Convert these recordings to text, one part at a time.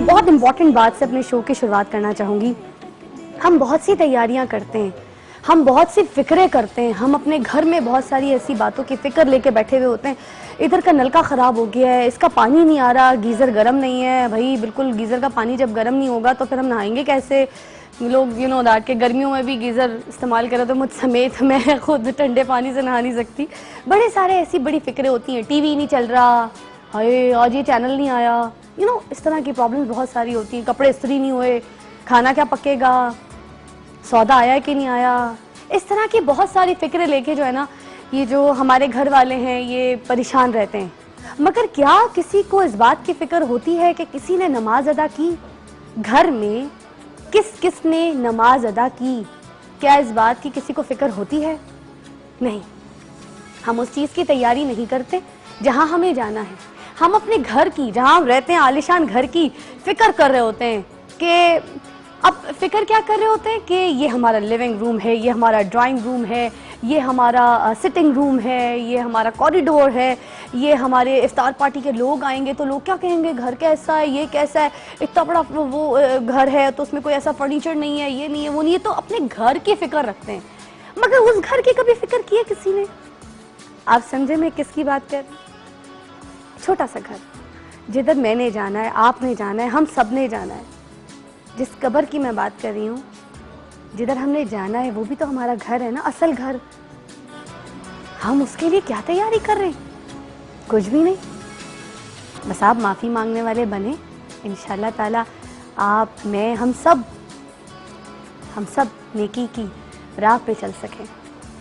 बहुत इम्पॉर्टेंट बात से अपने शो की शुरुआत करना चाहूँगी। हम बहुत सी तैयारियां करते हैं, हम बहुत सी फिक्रें करते हैं, हम अपने घर में बहुत सारी ऐसी बातों की फ़िक्र लेके बैठे हुए होते हैं। इधर का नलका ख़राब हो गया है, इसका पानी नहीं आ रहा, गीज़र गर्म नहीं है। भाई बिल्कुल, गीज़र का पानी जब गर्म नहीं होगा तो फिर हम नहाएंगे कैसे? लोग दैट के गर्मियों में भी गीज़र इस्तेमाल करें, तो मुझ समेत मैं खुद ठंडे पानी से नहा नहीं सकती। बड़े सारे ऐसी बड़ी फ़िक्रें होती हैं। टीवी नहीं चल रहा, हाय आज ये चैनल नहीं आया, इस तरह की प्रॉब्लम्स बहुत सारी होती हैं। कपड़े इस्त्री नहीं हुए, खाना क्या पकेगा, सौदा आया है कि नहीं आया। इस तरह की बहुत सारी फिक्रें लेके जो है ना, ये जो हमारे घर वाले हैं ये परेशान रहते हैं। मगर क्या किसी को इस बात की फिक्र होती है कि किसी ने नमाज अदा की? घर में किस ने नमाज अदा की? क्या इस बात की किसी को फिक्र होती है? नहीं, हम उस चीज़ की तैयारी नहीं करते जहां हमें जाना है। हम अपने घर की, जहां हम रहते हैं, आलीशान घर की फिक्र कर रहे होते हैं कि अब फिक्र क्या कर रहे होते हैं कि ये हमारा लिविंग रूम है, ये हमारा ड्राइंग रूम है, ये हमारा सिटिंग रूम है, ये हमारा कॉरिडोर है, ये हमारे इफ्तार पार्टी के लोग आएंगे तो लोग क्या कहेंगे, घर कैसा है, ये कैसा है, इतना बड़ा वो घर है तो उसमें कोई ऐसा फर्नीचर नहीं है, ये नहीं है, वो नहीं है। तो अपने घर की फिक्र रखते हैं, मगर उस घर की कभी फिक्र की है किसी ने? आप समझे मैं किसकी बात कर रही हूँ? छोटा सा घर जिधर मैंने जाना है, आपने जाना है, हम सब ने जाना है। जिस कब्र की मैं बात कर रही हूँ, जिधर हमने जाना है, वो भी तो हमारा घर है ना, असल घर। हम उसके लिए क्या तैयारी कर रहे हैं? कुछ भी नहीं। बस आप माफ़ी मांगने वाले बने, इंशाल्लाह ताला आप, मैं, हम सब नेकी की राह पे चल सकें।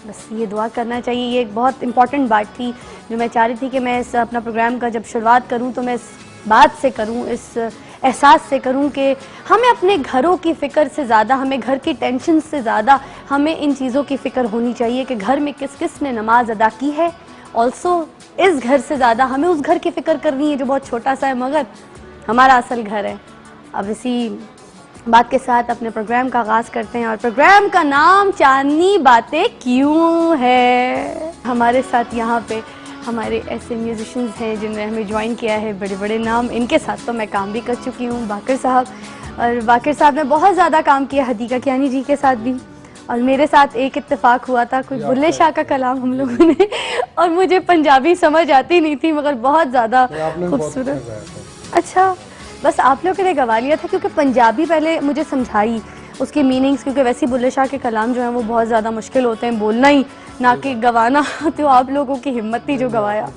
बस ये दुआ करना चाहिए। ये एक बहुत इम्पॉर्टेंट बात थी जो मैं चाह रही थी कि मैं इस अपना प्रोग्राम का जब शुरुआत करूं तो मैं इस बात से करूं, इस एहसास से करूं कि हमें अपने घरों की फ़िक्र से ज़्यादा, हमें घर की टेंशन से ज़्यादा हमें इन चीज़ों की फ़िक्र होनी चाहिए कि घर में किस ने नमाज अदा की है। ऑल्सो इस घर से ज़्यादा हमें उस घर की फ़िक्र करनी है जो बहुत छोटा सा है मगर हमारा असल घर है। अब इसी बात के साथ अपने प्रोग्राम का आगाज़ करते हैं और प्रोग्राम का नाम चांदनी बातें क्यों है। हमारे साथ यहाँ पे हमारे ऐसे म्यूजिशियंस हैं जिन्होंने हमें ज्वाइन किया है, बड़े बड़े नाम। इनके साथ तो मैं काम भी कर चुकी हूँ, बाकर साहब, और बाकर साहब ने बहुत ज़्यादा काम किया हदीका कियानी जी के साथ भी। और मेरे साथ एक इत्तेफाक हुआ था, कोई बुल्ले शाह का कलाम हम लोगों ने और मुझे पंजाबी समझ आती नहीं थी मगर बहुत ज़्यादा खूबसूरत। अच्छा, बस आप लोगों ने गवा लिया था क्योंकि पंजाबी पहले मुझे समझाई उसके मीनिंग्स, क्योंकि वैसे ही बुल्ले शाह के कलाम जो हैं वो बहुत ज़्यादा मुश्किल होते हैं बोलना ही, ना कि गवाना। तो आप लोगों की हिम्मत थी जो गवाया।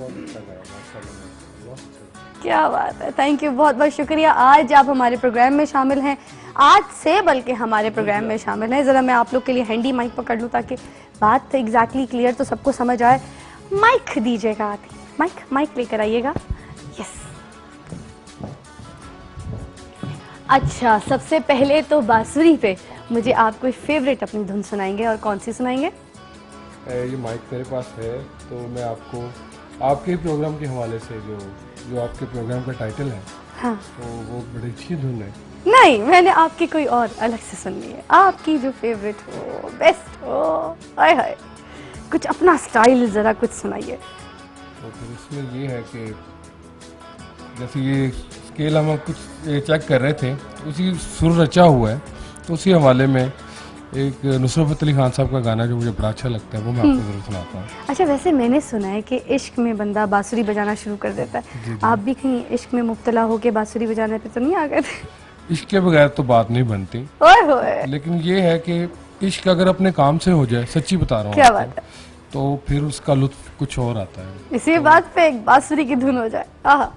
क्या बात है, थैंक यू, बहुत बहुत शुक्रिया। आज आप हमारे प्रोग्राम में शामिल हैं, आज से बल्कि हमारे प्रोग्राम में शामिल हैं। ज़रा मैं आप लोग के लिए हैंडी माइक पकड़ लूँ ताकि बात एग्जैक्टली क्लियर तो सबको समझ आए। माइक दीजिएगा, आती माइक लेकर आइएगा। यस, अच्छा, सबसे पहले तो बांसुरी पे मुझे आप कोई फेवरेट अपनी धुन सुनाएंगे और कौन सी सुनाएंगे? ये माइक मेरे पास है तो मैं आपको आपके प्रोग्राम के हवाले से जो आपके प्रोग्राम का टाइटल है, हाँ, तो वो बड़ी अच्छी धुन है। नहीं, मैंने आपकी कोई और अलग से सुननी है, आपकी जो फेवरेट हो, बेस्ट हो। हाय हाय, कुछ अपना स्टाइल ज़रा कुछ सुनाइए। तो फिर इसमें ये है कि जैसे ये स्केल हम कुछ चेक कर रहे थे, उसी सुर रचा हुआ है, तो उसी हवाले में एक नुसरत फतेह अली खान साहब का गाना जो मुझे बड़ा अच्छा लगता है वो मैं आपको ज़रूर सुनाता हूँ। अच्छा, वैसे मैंने सुना है कि इश्क में बंदा बांसुरी बजाना शुरू कर देता है। जी। आप भी कहीं इश्क में मुब्तला होके बांसुरी बजाने पे तो नहीं आ गए थे? इश्क के बगैर तो बात नहीं बनती। ओए होए, लेकिन ये है कि इश्क अगर अपने काम से हो जाए, सच्ची बता रहा हूँ क्या आपको, बात है, तो फिर उसका लुत्फ कुछ और आता है। इसी बात पे एक बांसुरी की धुन हो जाए। आहा,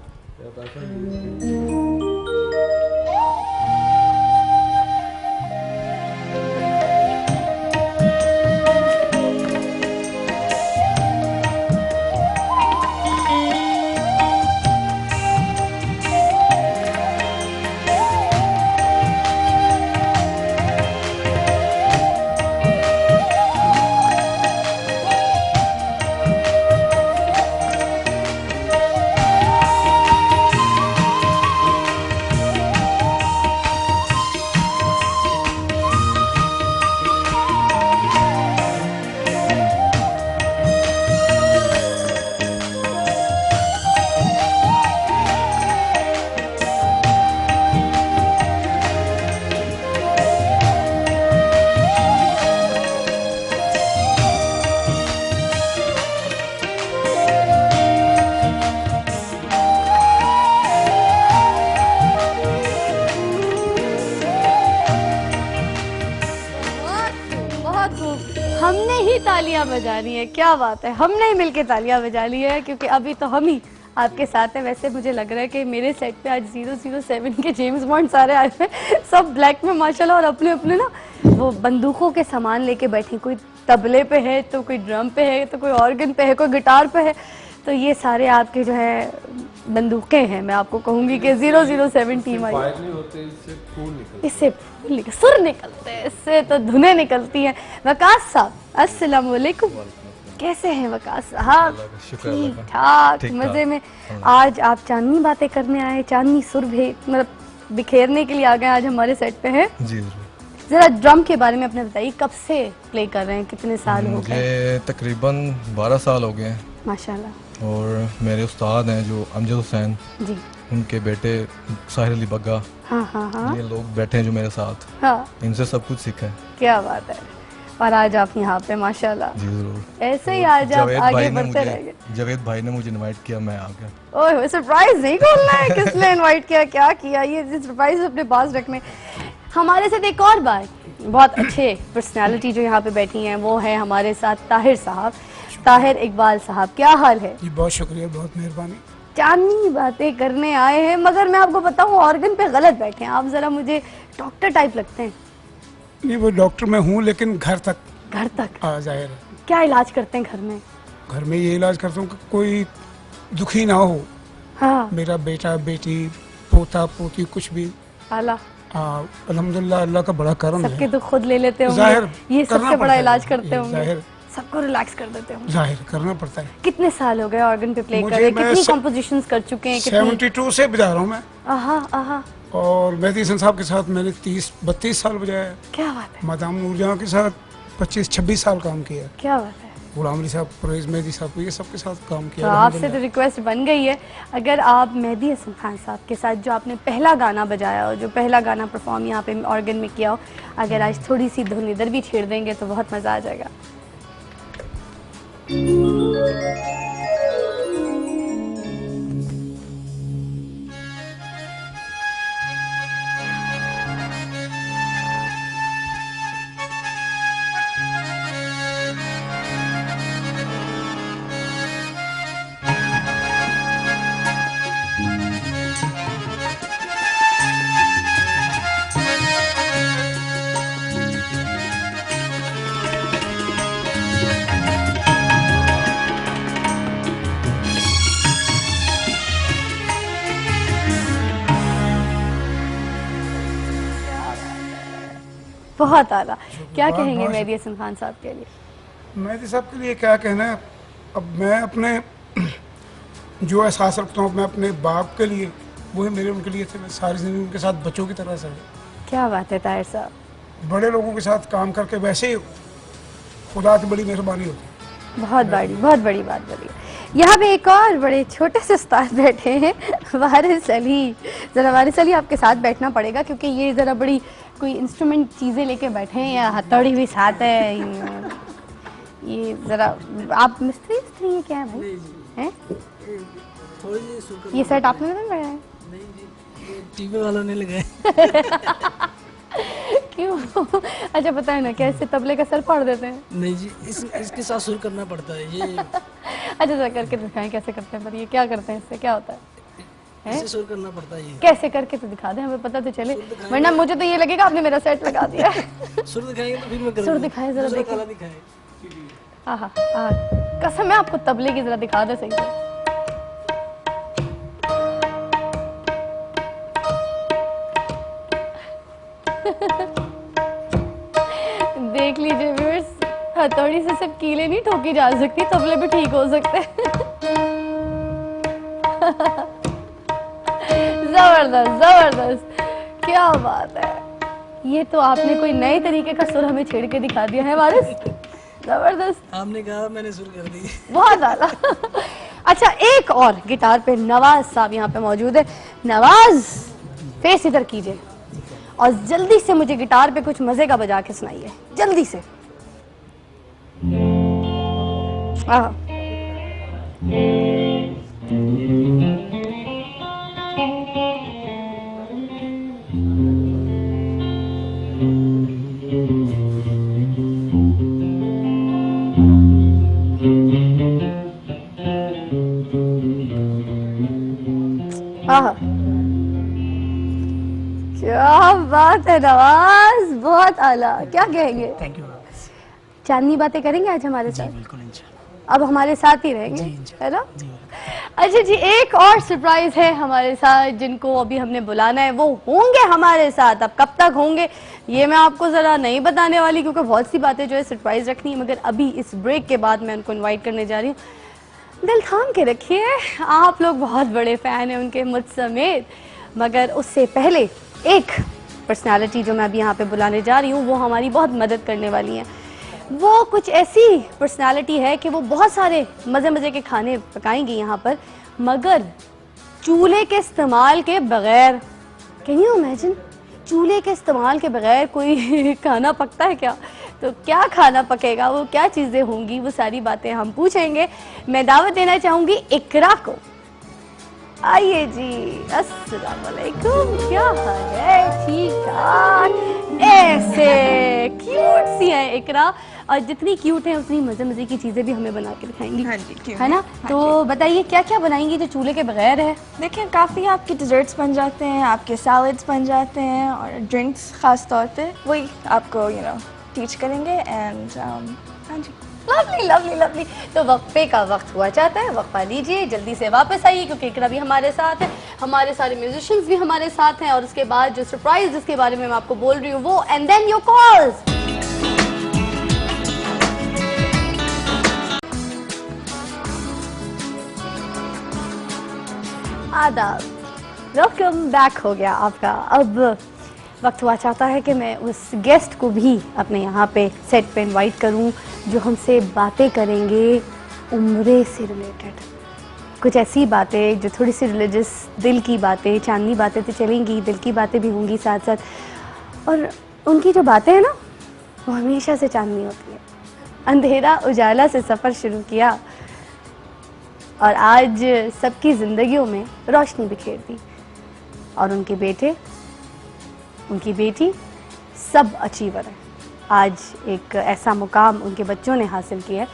तालियां बजानी है, क्या बात है। हम नहीं मिलके तालियां बजा ली है क्योंकि अभी तो हम ही आपके साथ हैं। वैसे मुझे लग रहा है कि मेरे सेट पे आज 007 के जेम्स बॉन्ड सारे आए हैं, सब ब्लैक में माशाल्लाह, और अपने अपने ना वो बंदूकों के सामान लेके बैठे, कोई तबले पे है तो कोई ड्रम पे है तो कोई ऑर्गन पे है, कोई गिटार पे है। तो ये सारे आपके जो है बंदूकें हैं। मैं आपको कहूंगी कि 007 टीम आई, फायर नहीं होते, इससे खून निकलता इससे सुर निकलते हैं, इससे तो धुनें निकलती हैं। वकास साहब अस्सलाम वालेकुम, कैसे हैं वकास साहब? ठीक ठाक, मजे में। आज आप चांदनी बातें करने आए, चांदनी सुर भी मतलब बिखेरने के लिए आ गए आज हमारे सेट पे हैं। जी जरा ड्रम के बारे में अपने बताइए, कब से प्ले कर रहे हैं, कितने साल हो गए? मुझे तकरीबन 12 साल हो गए हैं माशाल्लाह। और मेरे उस्ताद हैं जो अमजद हुसैन, जी उनके बेटे साहिर अली बग्गा, हाँ हाँ हाँ ये लोग बैठे हैं जो मेरे साथ, हाँ, इनसे सब कुछ सीखा है। क्या बात है। और आज आप यहाँ पे माशाल्लाह, जी जरूर। ऐसे ही आज आप आगे बढ़ते रहेंगे। जावेद भाई ने मुझे इनवाइट किया, मैं आ गया। ओह, सरप्राइज नहीं खोलना है, किसने इनवाइट किया, क्या किया, ये सरप्राइज अपने पास रखने। हमारे साथ एक और बात, बहुत अच्छे पर्सनालिटी जो यहाँ पे बैठी हैं, वो है हमारे साथ ताहिर साहब, ताहिर इकबाल साहब। क्या हाल है? जी बहुत शुक्रिया, बहुत मेहरबानी। चांदनी बातें करने आए हैं, मगर मैं आपको बताऊं ऑर्गन पे गलत बैठे हैं आप। जरा मुझे डॉक्टर टाइप लगते हैं। नहीं, वो डॉक्टर मैं हूँ लेकिन घर तक घर तक आ जाए। क्या इलाज करते हैं घर में? घर में ये इलाज करता हूँ कि कोई दुखी ना हो, हाँ, मेरा बेटा बेटी पोता पोती कुछ भी। आला, अल्हम्दुलिल्लाह, अल्लाह का बड़ा करम सबके है। दुख खुद ले लेते होंगे, जाहिर ये करना सबसे बड़ा पड़ता है, इलाज करते ये होंगे, जाहिर सबको रिलैक्स कर देते होंगे। जाहिर करना पड़ता है। कितने साल हो गए ऑर्गन पे प्ले कर मुझे रहे? मैं कितनी स- कॉम्पोजिशंस कर चुके हैं? कितनी? 72 से बजा रहा हूँ मैं, आहा आहा, और मेहदी हसन साहब के साथ मैंने 30-32 साल बजाया है। क्या बात है, मादाम नूरजहां के साथ 25-26 साल काम किया है। क्या बात है। गुलाम अली साहब, परवेज मेहदी साहब, ये सबके साथ काम तो किया। आपसे तो रिक्वेस्ट बन गई है, अगर आप मेहदी हसन खान साहब के साथ जो आपने पहला गाना बजाया हो, जो पहला गाना परफॉर्म यहाँ पे ऑर्गन में किया हो, अगर आज थोड़ी सी धुन इधर भी छेड़ देंगे तो बहुत मज़ा आ जाएगा। बहुत आला। क्या बहुत- कहेंगे बहुत- मेहदी हसन खान साहब के लिए? मेहदी साहब के लिए क्या कहना है। अब मैं अपने जो एहसास रखता हूँ मैं अपने बाप के लिए, वो है मेरे उनके लिए थे। मैं सारी जिंदगी उनके साथ बच्चों की तरह से, क्या बात है ताहिर साहब, बड़े लोगों के साथ काम करके वैसे ही खुदा की बड़ी मेहरबानी होती है। बहुत बड़ी बात बोली। यहाँ पे एक और बड़े छोटे से उस्ताद बैठे हैं, वारिस अली। ज़रा वारिस अली आपके साथ बैठना पड़ेगा क्योंकि ये ज़रा बड़ी कोई इंस्ट्रूमेंट चीज़ें लेके बैठे हैं, या हथौड़ी भी साथ है। ये ज़रा आप मिस्त्री हैं क्या है भाई? हैं? ये सेट आपने नहीं लगाया है? टीवी वालों ने लगाए। क्यों? अच्छा बताए ना, कैसे तबले का सर फाड़ देते हैं? नहीं जी, इसके साथ सुर करना पड़ता है ये। अच्छा जरा करके दिखाएं कैसे करते हैं, पर ये क्या करते हैं, इससे क्या होता है? इसे सुर करना पड़ता है ये। कैसे करके तो दिखा दे, हमें पता तो चले, वरना मुझे तो ये लगेगा आपने मेरा सेट लगा दिया है। सुर दिखाएंगे तो फिर मैं करूँगा। सुर दिखाएं जरा, दूसरा देखें। काला दिखाए। आहा आहा, कसम है आपको तबले की, जरा दिखा दे सही से। देख लीजिए व्यूअर्स, हथौड़ी से सब कीले नहीं ठोकी जा सकती, तबले भी ठीक हो सकते हैं। जबरदस्त जबरदस्त, क्या बात है। ये तो आपने कोई नए तरीके का सुर हमें छेड़ के दिखा दिया है वारिस, जबरदस्त, आपने कहा मैंने सुर कर दी। बहुत आला। अच्छा एक और गिटार पे नवाज साहब यहाँ पे मौजूद है। नवाज फेस इधर कीजिए और जल्दी से मुझे गिटार पे कुछ मजे का बजा के सुनाइए, जल्दी से। आहा। क्या बात है नवाज, बहुत आला। क्या कहेंगे? Thank you. चांदनी बातें करेंगे आज हमारे साथ? बिल्कुल इंशाल्लाह। अब हमारे साथ ही रहेंगे, जी, है ना? जी। अच्छा जी, एक और सरप्राइज है हमारे साथ जिनको अभी हमने बुलाना है, वो होंगे हमारे साथ। अब कब तक होंगे ये मैं आपको जरा नहीं बताने वाली, क्योंकि बहुत सी बातें जो है सरप्राइज रखनी है, मगर अभी इस ब्रेक के बाद मैं उनको इनवाइट करने जा रही हूँ। दिल थाम के रखिए, आप लोग बहुत बड़े फैन हैं उनके, मुझ समेत। मगर उससे पहले एक पर्सनालिटी जो मैं अभी यहाँ पे बुलाने जा रही हूँ, वो हमारी बहुत मदद करने वाली हैं। वो कुछ ऐसी पर्सनालिटी है कि वो बहुत सारे मज़े मज़े के खाने पकाएंगी यहाँ पर, मगर चूल्हे के इस्तेमाल के बगैर। कैन यू इमेजिन, चूल्हे के इस्तेमाल के बगैर कोई खाना पकता है क्या? तो क्या खाना पकेगा, वो क्या चीज़ें होंगी, वो सारी बातें हम पूछेंगे। मैं दावत देना चाहूँगी इकरा को। आइए जी, अस्सलाम वालेकुम, क्या हाल है? ठीक ठाक। ऐसे क्यूट सी है इकरा, और जितनी क्यूट है उतनी मज़े मज़े की चीज़ें भी हमें बना के दिखाएंगी। हाँ जी, क्यों है ना? नहीं? तो बताइए क्या क्या बनाएंगी जो चूल्हे के बगैर है? देखिए, काफ़ी आपके डिज़र्ट्स बन जाते हैं, आपके सैलड्स बन जाते हैं, और ड्रिंक्स ख़ास तौर पे वही आपको टीच करेंगे। एंड हाँ जी। Lovely lovely lovely. तो वक्फे का वक्त हुआ चाहता है, वक्फा लीजिए, जल्दी से वापस आइए, क्योंकि इकरा भी हमारे साथ है, हमारे सारे म्यूजिशियंस भी हमारे साथ हैं, और उसके बाद जो सरप्राइज जिसके बारे में मैं आपको बोल रही हूँ वो, एंड देन योर कॉल्स। आदाब, वेलकम बैक हो गया आपका। अब वक्त हुआ चाहता है कि मैं उस गेस्ट को भी अपने यहाँ पे सेट पे इनवाइट करूँ जो हमसे बातें करेंगे उम्रे से रिलेटेड, कुछ ऐसी बातें जो थोड़ी सी रिलीजियस, दिल की बातें, चांदनी बातें तो चलेंगी, दिल की बातें भी होंगी साथ साथ, और उनकी जो बातें हैं ना वो हमेशा से चांदनी होती है। अंधेरा उजाला से सफ़र शुरू किया और आज सबकी ज़िंदगियों में रोशनी बिखेर दी, और उनके बेटे, उनकी बेटी सब अचीवर हैं। आज एक ऐसा मुकाम उनके बच्चों ने हासिल किया है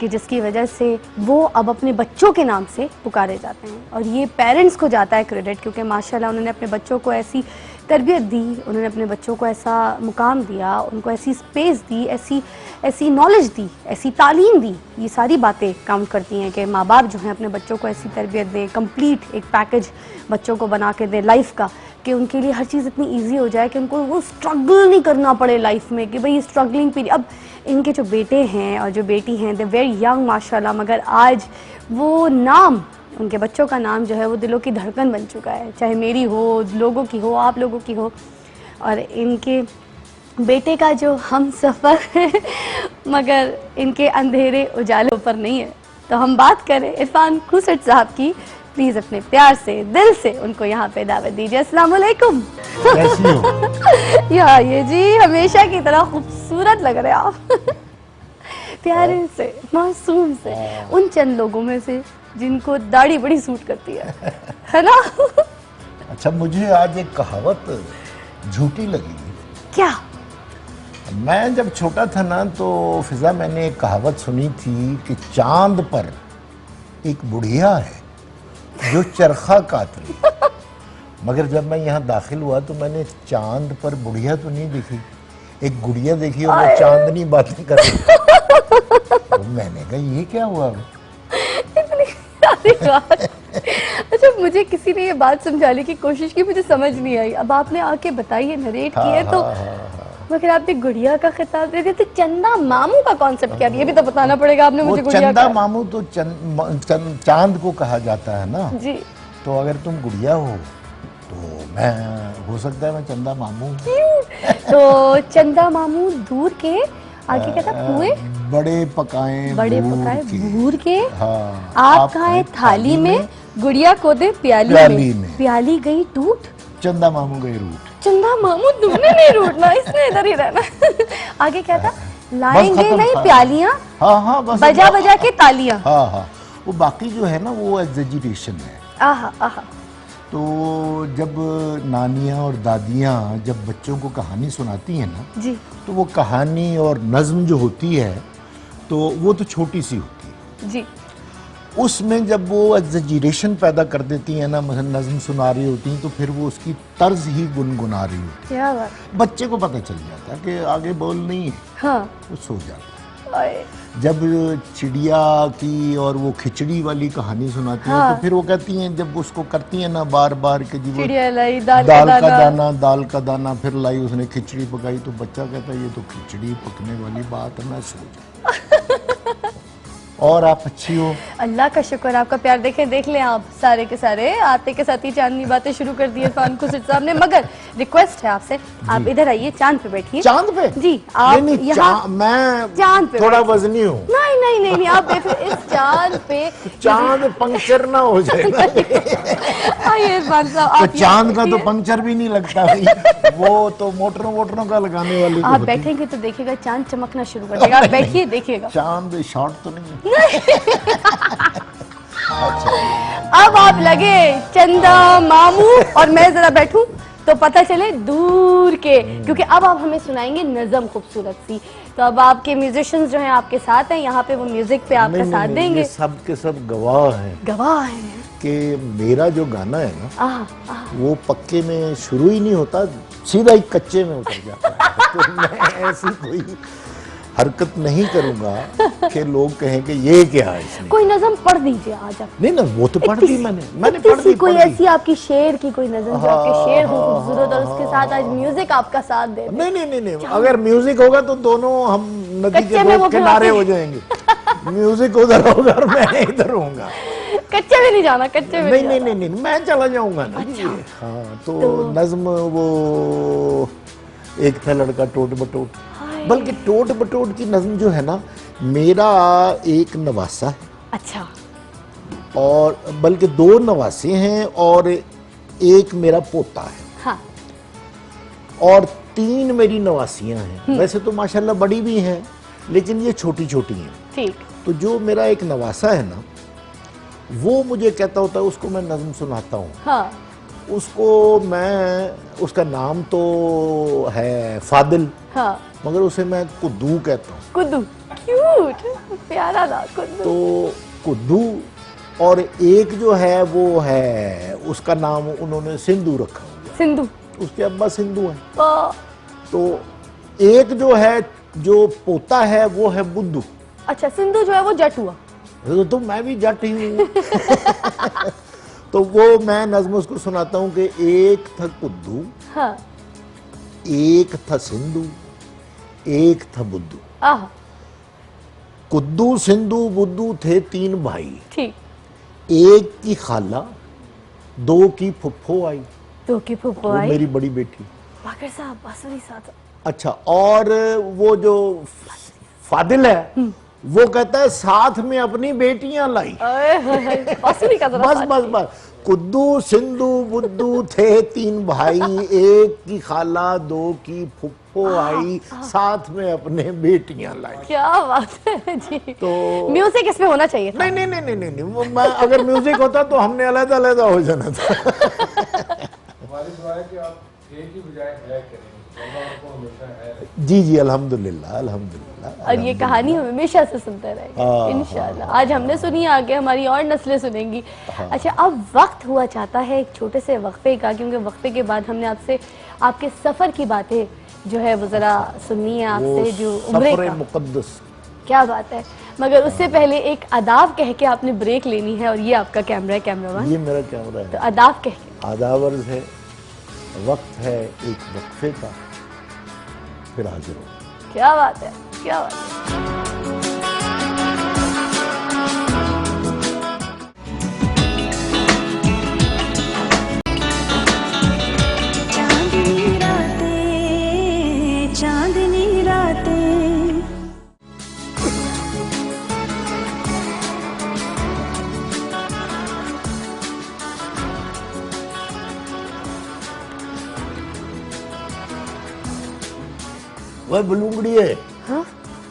कि जिसकी वजह से वो अब अपने बच्चों के नाम से पुकारे जाते हैं, और ये पेरेंट्स को जाता है क्रेडिट, क्योंकि माशाल्लाह उन्होंने अपने बच्चों को ऐसी तरबियत दी, उन्होंने अपने बच्चों को ऐसा मुकाम दिया, उनको ऐसी स्पेस दी, ऐसी नॉलेज दी, ऐसी तालीम दी। ये सारी बातें काउंट करती हैं कि माँ बाप जो हैं अपने बच्चों को ऐसी तरबियत दें, कंप्लीट एक पैकेज बच्चों को बना के दें लाइफ का, कि उनके लिए हर चीज़ इतनी इजी हो जाए कि उनको वो स्ट्रगल नहीं करना पड़े लाइफ में, कि भाई स्ट्रगलिंग पीरियड। अब इनके जो बेटे हैं और जो बेटी हैं, दे वेरी यंग माशाल्लाह, मगर आज वो नाम, उनके बच्चों का नाम जो है वो दिलों की धड़कन बन चुका है, चाहे मेरी हो, लोगों की हो, आप लोगों की हो। और इनके बेटे का जो हम सफ़र है मगर इनके अंधेरे उजालों पर नहीं है। तो हम बात करें इरफान खुसट साहब की, प्लीज़ अपने प्यार से, दिल से उनको यहाँ पे दावत दीजिए। अस्सलाम वालेकुम। कैसी हो? या ये जी हमेशा की तरह खूबसूरत लग रहे हैं आप। प्यारे से, मासूम से, उन चंद लोगों में से जिनको दाढ़ी बड़ी सूट करती है ना? अच्छा, मुझे आज एक कहावत झूठी लगी। क्या? मैं जब छोटा था ना तो फिजा मैंने एक कहावत सुनी थी कि चांद पर एक बुढ़िया है जो चरखा काट रही। मगर जब मैं यहाँ दाखिल हुआ तो मैंने चांद पर बुढ़िया तो नहीं देखी, एक गुड़िया देखी और वो चांदनी बातें कर रही। तो मैंने कहा ये क्या हुआ? अच्छा, मुझे किसी ने ये बात समझाने की कोशिश की, मुझे समझ नहीं आई। अब आपने आके बताइए, नरेट किया है तो मगर आपने गुड़िया का खिताब दे दिया, तो चंदा मामू का कॉन्सेप्ट क्या है ये भी तो बताना पड़ेगा आपने मुझे। गुड़िया चंदा का मामू तो चांद को कहा जाता है ना जी। तो अगर तुम गुड़िया हो तो मैं, हो सकता है मैं चंदा मामू हूँ। तो चंदा मामू दूर के आगे क्या था, कुएं बड़े पकाए भूर के, हाँ, आप खाए थाली में, गुड़िया को दे प्याली में, प्याली गई टूट, चंदा मामू गए रूट। चंदा मामू तुमने नहीं रूठना, इसने इधर ही रहना। आगे क्या था, लाएंगे खत्म नहीं था। प्यालियां, हाँ हाँ, बस बजा बजा के तालियां। हाँ हाँ, वो बाकी जो है ना वो एग्जेजिटेशन है। आहा आहा। तो जब नानियाँ और दादियाँ जब बच्चों को कहानी सुनाती हैं ना जी तो वो कहानी और नज़्म जो होती है तो वो तो छोटी सी होती है। जी। उसमें जब वो एग्जेजरेशन पैदा कर देती है ना, मतलब नज़्म सुना रही होती हैं, तो फिर वो उसकी तर्ज ही गुनगुना रही होती क्या बात। है। बच्चे को पता चल जाता है कि आगे बोल नहीं है, हाँ। वो सो जाता ओए, है। जब चिड़िया की और वो खिचड़ी वाली कहानी सुनाती हैं, हाँ। तो फिर वो कहती हैं, जब उसको करती हैं ना बार बार कि जी वो चिड़िया लाई दाल दाल का का दाना। दाना, दाल का दाना, फिर लाई उसने खिचड़ी पकाई, तो बच्चा कहता है ये तो खिचड़ी पकने वाली बात है, मैं सो जाऊं। और आप अच्छी हो? अल्लाह का शुक्र, आपका प्यार देखें, देख लें आप सारे के सारे आते के साथ ही चांदनी बातें शुरू कर दी इरफान खुर्शीद साहब ने। मगर रिक्वेस्ट है आपसे, आप इधर आइए, चांद पे बैठिए। चांद पे? जी, आप नहीं, यहाँ मैं चांद पे थोड़ा बैठिए। वजनी हूँ। नहीं नहीं नहीं नहीं, आप बेफिक्र इस चांद पे चांद पंक्चर ना हो जाए ना। आइए इरफान साहब, तो आप चांद का तो बैठिए। पंक्चर भी नहीं लगता भाई, वो तो मोटरों वोटरों का लगाने वाली तो आप होती। बैठेंगे तो देखिएगा चांद चमकना शुरू कर देगा। आप बैठिए, देखिएगा। चांद शॉर्ट तो नहीं है। अब आप लगे चंदा मामू और मैं जरा बैठूं तो पता चले दूर के, क्योंकि अब आप हमें सुनाएंगे नज़म खूबसूरत सी। तो अब आपके म्यूजिशियंस जो हैं आपके साथ हैं यहाँ पे, वो म्यूजिक पे आपका साथ देंगे। ये सब के सब गवाह हैं गवाह हैं। कि मेरा जो गाना है ना, आह, आह, वो पक्के में शुरू ही नहीं होता, सीधा ही कच्चे में उतर जाता है। तो मैं ऐसी कोई हरकत नहीं करूंगा कि लोग कहें कि ये क्या है इसमें। कोई नज़म पढ़ दीजिए आज आप। नहीं ना, वो तो पढ़ दी मैंने इतनी पढ़ सी दी, कोई पढ़ दी। ऐसी आपकी शेर की कोई नज़म जो आपके शेर हो खूबसूरत और उसके साथ आज म्यूजिक आपका साथ दे दे। नहीं नहीं नहीं नहीं, अगर म्यूजिक होगा तो दोनों हम नदी कच्चे के में दो वो किनारे खिलाते- हो जाएंगे। म्यूजिक उधर होगा और मैं इधर होऊंगा। कच्चे में नहीं जाना, कच्चे में नहीं नहीं नहीं जाना। नहीं नहीं, मैं चला जाऊंगा ना जी। हाँ, तो नज्म वो एक था लड़का टोट बटोट, बल्कि टोट बटोट की नज्म जो है ना, मेरा एक नवासा है, अच्छा, और बल्कि दो नवासे हैं और एक मेरा पोता है, हाँ, और 3 मेरी नवासियां हैं। वैसे तो माशाल्लाह बड़ी भी हैं, लेकिन ये छोटी छोटी हैं। ठीक। तो जो मेरा एक नवासा है ना, वो मुझे कहता होता है, उसको मैं नज्म सुनाता हूँ। हाँ, उसको मैं, उसका नाम तो है फादिल, हाँ, मगर उसे मैं कुद्दू कहता हूँ। कुद्दू, क्यूट, प्यारा ना कुद्दू। तो कुद्दू, और एक जो है वो है, उसका नाम उन्होंने सिंधु रखा हुआ, सिंधु। उसके अब्बा सिंधु हैं। आ, तो तो एक जो है, जो पोता है, वो है बुद्धू। अच्छा, सिंधु जो है वो जट हुआ। तो मैं भी जट ही हूँ। तो वो मैं नज्म उसको सुनाता हूँ कि एक था कुद्दू, हाँ, एक था सिंधु, एक था बुद्धू। आह, कुद्दू सिंधु बुद्धू थे 3 भाई, ठीक। एक की खाला, 2 की फुफ्फो आई, तो की फुप्पो वो आई। मेरी बड़ी बेटी। बाकर साहब बांसुरी साथ। अच्छा, और वो जो फादिल है, वो कहता है साथ में अपनी बेटियां लाई। बांसुरी का जरा बस साथ। बस बस, कुद्दू सिंधु बुद्धू थे 3 भाई, एक की खाला, 2 की फुफ्फो आई, साथ में अपने बेटियां लाई। क्या बात है जी। तो म्यूजिक इसमें होना चाहिए था। नहीं नहीं नहीं नहीं नहीं, नहीं, वो मैं, अगर म्यूजिक होता तो हमने अलग अलग हो जाना था। हमारी दुआ है कि आप एक ही बजाय है करें, अल्लाह आपको हमेशा है। जी जी, अल्हम्दुलिल्लाह अल्हम्दुलिल्लाह। और ये कहानी हम हमेशा से सुनते रहेंगे इंशाल्लाह। आज हमने सुनी, आगे हमारी और नस्लें सुनेंगी। अच्छा, अब वक्त हुआ चाहता है एक छोटे से वक्फे का, क्योंकि वक्फे के बाद हमने आपसे आपके सफ़र की बातें जो है वो ज़रा सुननी है आपसे, जो उम्रे सफर का। मुक़द्दस। क्या बात है। मगर उससे पहले एक अदाब कह के आपने ब्रेक लेनी है, और ये आपका कैमरा है, कैमरामैन। ये मेरा कैमरा तो है। अदाब कह के। आदावर्ज है, वक्त है एक वक्फे का, फिर हाजिर हो। क्या बात है, क्या बात है। चांदनी रातें, चांदनी रातें। वह बुलूंगड़ी है, हाँ?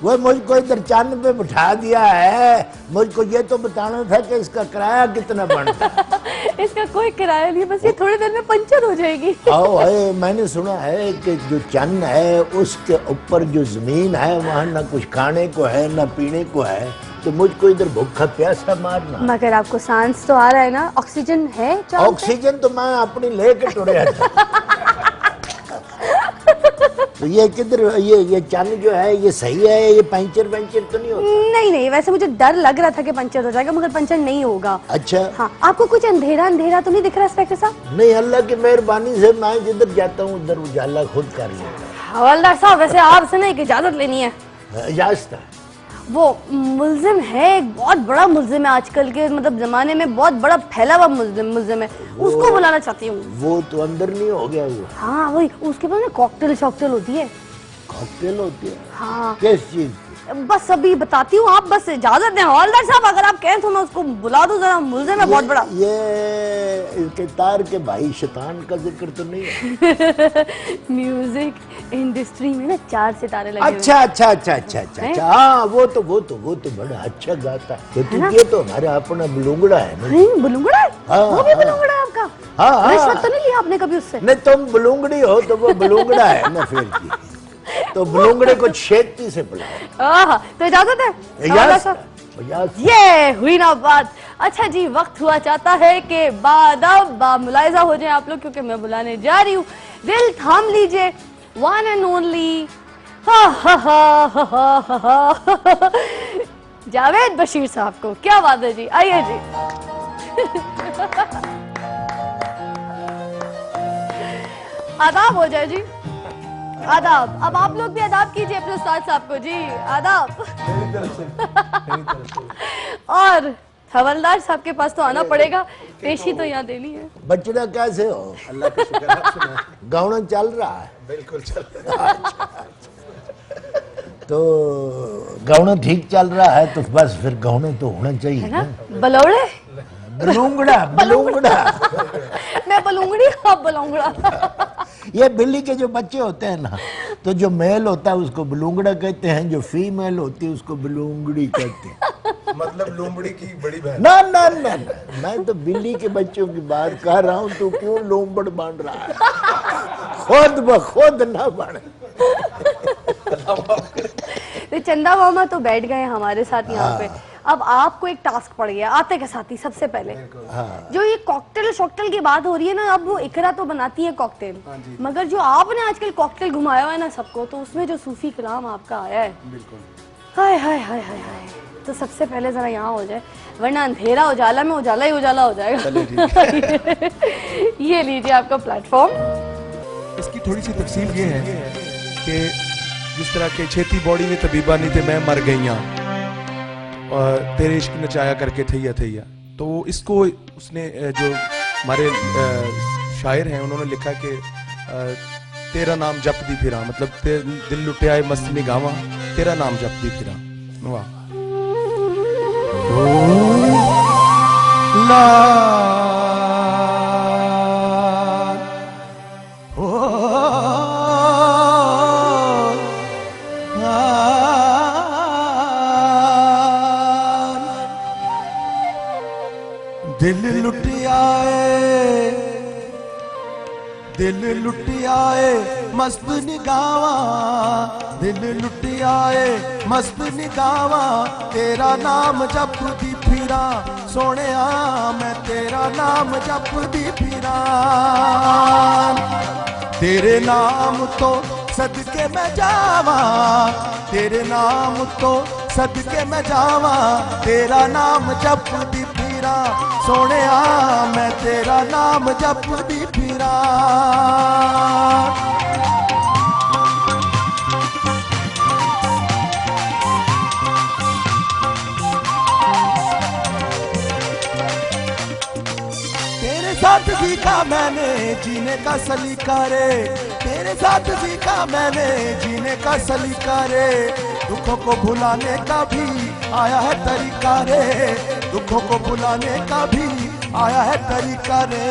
वह मुझको इधर चांद पे बिठा दिया है, मुझको ये तो बताना था कि इसका किराया कितना बनता है। इसका कोई किराया नहीं, बस ये थोड़ी देर में पंचर हो जाएगी। आओ है, मैंने सुना है कि जो चंद है उसके ऊपर जो जमीन है वहाँ ना कुछ खाने को है ना पीने को है, तो मुझको इधर भूखा प्यासा मारना। मगर आपको सांस तो आ रहा है ना, ऑक्सीजन है चांद पे? ऑक्सीजन तो मैं अपनी लेके टुरे था। तो ये किधर ये चंद जो है ये सही है, ये पंचर तो नहीं होता? नहीं नहीं, वैसे मुझे डर लग रहा था कि पंचर हो जाएगा, मगर पंचर नहीं होगा। अच्छा हाँ, आपको कुछ अंधेरा अंधेरा तो नहीं दिख रहा इंस्पेक्टर साहब? नहीं, अल्लाह की मेहरबानी से मैं जिधर जाता हूँ उधर उजाला खुद कर लेता। हवलदार साहब, वैसे आपसे ना एक इजाजत लेनी है। इजाजत है? वो मुल्जिम है, एक बहुत बड़ा मुल्जिम है आजकल के मतलब जमाने में, बहुत बड़ा फैला हुआ मुल्जिम है, उसको बुलाना चाहती हूँ। वो तो अंदर नहीं हो गया वो? हाँ वही, उसके पास ना कॉकटेल शॉकटेल होती है। कॉकटेल होती है? हाँ। किस चीज की? बस अभी बताती हूँ, आप बस इजाजत दें हवलदार साहब, अगर आप कहें तो मैं उसको बुला दूं, जरा मुल्जिम है बहुत बड़ा। ये इसके तार के भाई शैतान का जिक्र तो नहीं है? म्यूजिक इंडस्ट्री में ना 4 सितारे लगे अच्छा अच्छा अच्छा अच्छा अच्छा अच्छा, हाँ वो तो बड़ा अच्छा गाता है। तो ये तो हमारा अपना बुलुंगड़ा है ना? नहीं बुलुंगड़ा है? हाँ, वो भी हाँ। बुलुंगड़ा है आपका? हाँ, रिश्वत तो नहीं लिया आपने कभी उससे? नहीं, तुम बुलुंगड़ी हो तो वो बुलुंगड़ा है ना फिर की। तो बुलुंगड़े को शेती से बुलाओ। तो इजाजत है हवलदार साहब? ये हुई ना बात। अच्छा जी, वक्त हुआ चाहता है कि बामुलायजा हो जाए आप लोग, क्योंकि मैं बुलाने जा रही हूँ। दिल थाम लीजिए, one and only Javed Bashir साहब को। क्या बात है जी, आइए जी। आदाब हो जाए जी, आदाब। अब आप लोग भी आदाब कीजिए अपने उस्ताद साहब को जी, आदाब। और हवलदार साहब के पास तो आना पड़ेगा, पेशी तो यहाँ देनी है। बच्चना कैसे हो? अल्लाह का शुक्र। गाउना चल रहा है? बिल्कुल चल रहा है। तो गाउना ठीक चल रहा है तो बस फिर गाउना तो होना चाहिए ना? बलौड़े? बलूंगड़ा। मैं बलूंगड़ी, आप बलौंगड़ा। ये बिल्ली के जो बच्चे होते हैं ना, तो जो मेल होता है उसको बलूंगड़ा कहते हैं, जो फीमेल होती है उसको बलूंगड़ी कहते हैं। मतलब लोमड़ी की बड़ी बहन? ना ना ना ना, मैं तो बिल्ली के बच्चों की बात कर रहा हूँ। तू क्यों लोमबड़ बांध रहा है? खुद ब खुद ना बन। तो चंदा मामा तो बैठ गए हमारे साथ यहाँ पे। अब आपको एक टास्क पड़ गया आते के साथ ही। सबसे पहले जो ये कॉकटेल शॉकटेल की बात हो रही है ना, अब वो इकरा तो बनाती है कॉकटेल, मगर जो आपने आजकल कॉकटेल घुमाया हुआ है ना सबको, तो उसमें जो सूफी कलाम आपका आया है, हाय हाय हाय हाय हाय, तो सबसे पहले जरा यहाँ हो जाए, वरना अंधेरा उजाला में उजाला ही उजाला हो जाएगा। ये लीजिए आपका प्लेटफॉर्म। इसकी थोड़ी सी तफसील ये है कि जिस तरह के छेती बॉडी में तबीबा नहीं थे मैं मर गईया और तेरे इश्क नचाया करके थैया थैया, तो इसको उसने जो हमारे शायर हैं उन्होंने लिखा कि तेरा नाम जपदी फिरा, मतलब दिल लुटियाए मस्त निगावा, तेरा नाम जपदी फिरा। वाह। दिल लुटियाए मस्त निगावा, दिल लुटियाए मस्त निगावा, तेरा नाम जपदी फिरा सोनिया, मैं तेरा नाम जपदी फिरा। तेरे नाम तो सदके मैं जावा, तेरे नाम तो सदके मैं जावा, तेरा नाम जपदी फिरा सोनिया, मैं तेरा नाम जपदी फिरा। तेरे साथ सीखा मैंने जीने का सलीका रे, तेरे साथ सीखा मैंने जीने का सलीका रे, दुखों को भुलाने का भी आया है तरीका रे, दुखों को भुलाने का भी आया है तरीका रे।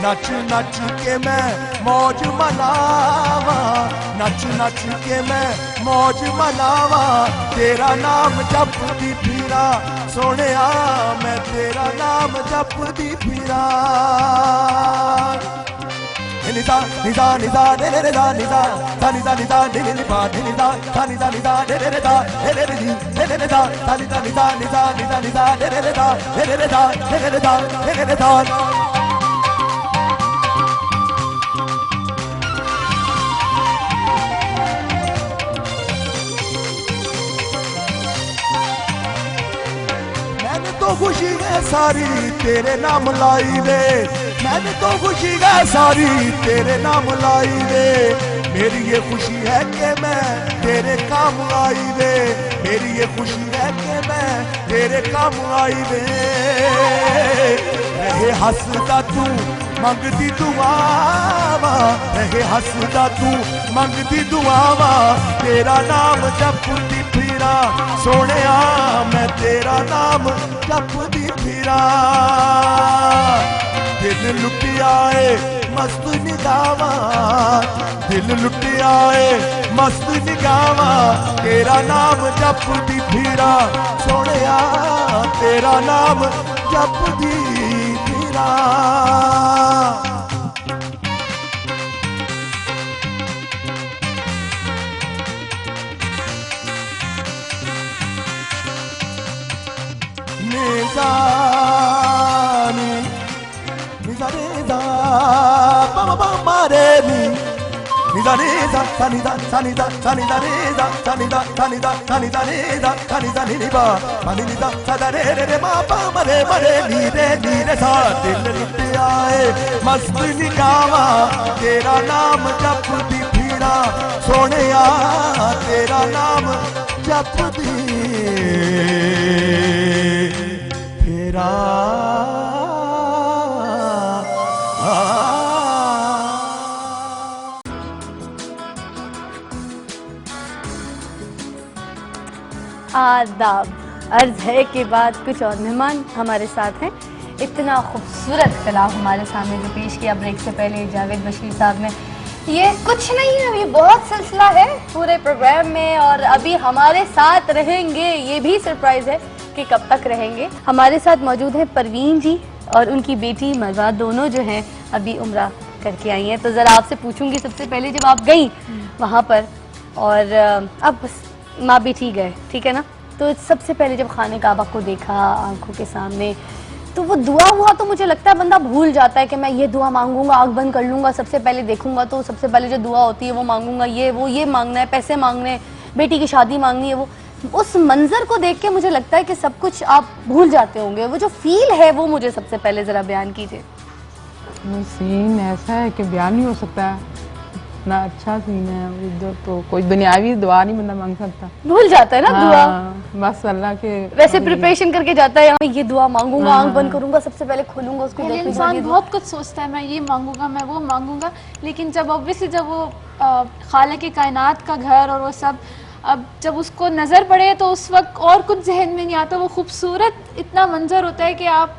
नच नच के मैं मौज मनावा, नच नच के मैं मौज मनावा, तेरा नाम जपदी फिरा सोहणिया मैं तेरा नाम जपदी फिरा निदा निदा निदा रे रे दा निदा दा निदा निदा रे रे पा निदा दा निदा निदा रे रे दा रे रे दी रे रे दा दा निदा निदा निदा निदा निदा रे रे दा रे रे दा रे रे दा रे रे दा मैंने तो खुशी है सारी तेरे नाम लाई रे मैंने तो खुशी है सारी तेरे नाम लाई रे मेरी ये खुशी है कि मैं तेरे काम आई रे मेरी ये खुशी है कि मैं तेरे काम आई रे रहे हंसदा तू मंगदी दुआवा रहे हंसदा तू मंगदी दुआवा तेरा नाम जपदी फिरा सोहणिया मैं तेरा नाम जपदी फिरा दिल लुटिया मस्त निगावा दिल लुटिया मस्त निगावा तेरा नाम जपदी फिरा सोहणिया तेरा नाम जपदी फिरा निजानी निजारेदा बाबा बाबा रे नी निजारेदा सानिदा सानिदा सानिदा रेदा सानिदा सानिदा सानिदा रेदा सानिदा निबा मानिदा सदा रे रे मा पा रे मरे नी रे सा दिल लुटिया मस्त निगावा तेरा नाम जपदी फिरा सोहणिया तेरा नाम जपदी फिरा आदाब अर्ज है के बाद कुछ और मेहमान हमारे साथ हैं। इतना खूबसूरत खिलाफ हमारे सामने जो पेश किया ब्रेक से पहले जावेद बशीर साहब ने, ये कुछ नहीं है, अभी बहुत सिलसिला है पूरे प्रोग्राम में और अभी हमारे साथ रहेंगे। ये भी सरप्राइज है कि कब तक रहेंगे। हमारे साथ मौजूद हैं परवीन जी और उनकी बेटी मरवा, दोनों जो हैं अभी उम्रा करके आई हैं। तो ज़रा आपसे पूछूंगी सबसे पहले, जब आप गई वहाँ पर और अब माँ बेटी गए, ठीक है ना, तो सबसे पहले जब खाने काबा को देखा आंखों के सामने, तो वो दुआ हुआ तो मुझे लगता है बंदा भूल जाता है कि मैं ये दुआ मांगूंगा, आँख बंद कर लूँगा, सबसे पहले देखूंगा तो सबसे पहले जो दुआ होती है वो मांगूंगा, ये मांगना है, पैसे मांगने हैं, बेटी की शादी मांगनी है। वो उस मंजर को देख के मुझे लगता है कि सब कुछ आप भूल जाते होंगे। वो जो फील है वो मुझे सबसे पहले ज़रा बयान कीजिए। सीन ऐसा है कि बयान नहीं हो सकता है, इतना अच्छा सीन है उधर, तो कोई दुनियावी दुआ नहीं बंदा मांग सकता, भूल जाता है ना दुआ। बस अल्लाह के वैसे प्रिपरेशन करके जाता है, ये दुआ मांगूंगा, आंख बंद करूंगा, सबसे पहले खोलूंगा उसको। इंसान बहुत कुछ सोचता है, मैं ये मांगूंगा, मैं वो मांगूंगा, लेकिन जब ऑब्वियसली जब वो खालिक के कायनात का घर और वो सब अब जब उसको नज़र पड़े तो उस वक्त और कुछ जहन में नहीं आता। वो खूबसूरत इतना मंजर होता है कि आप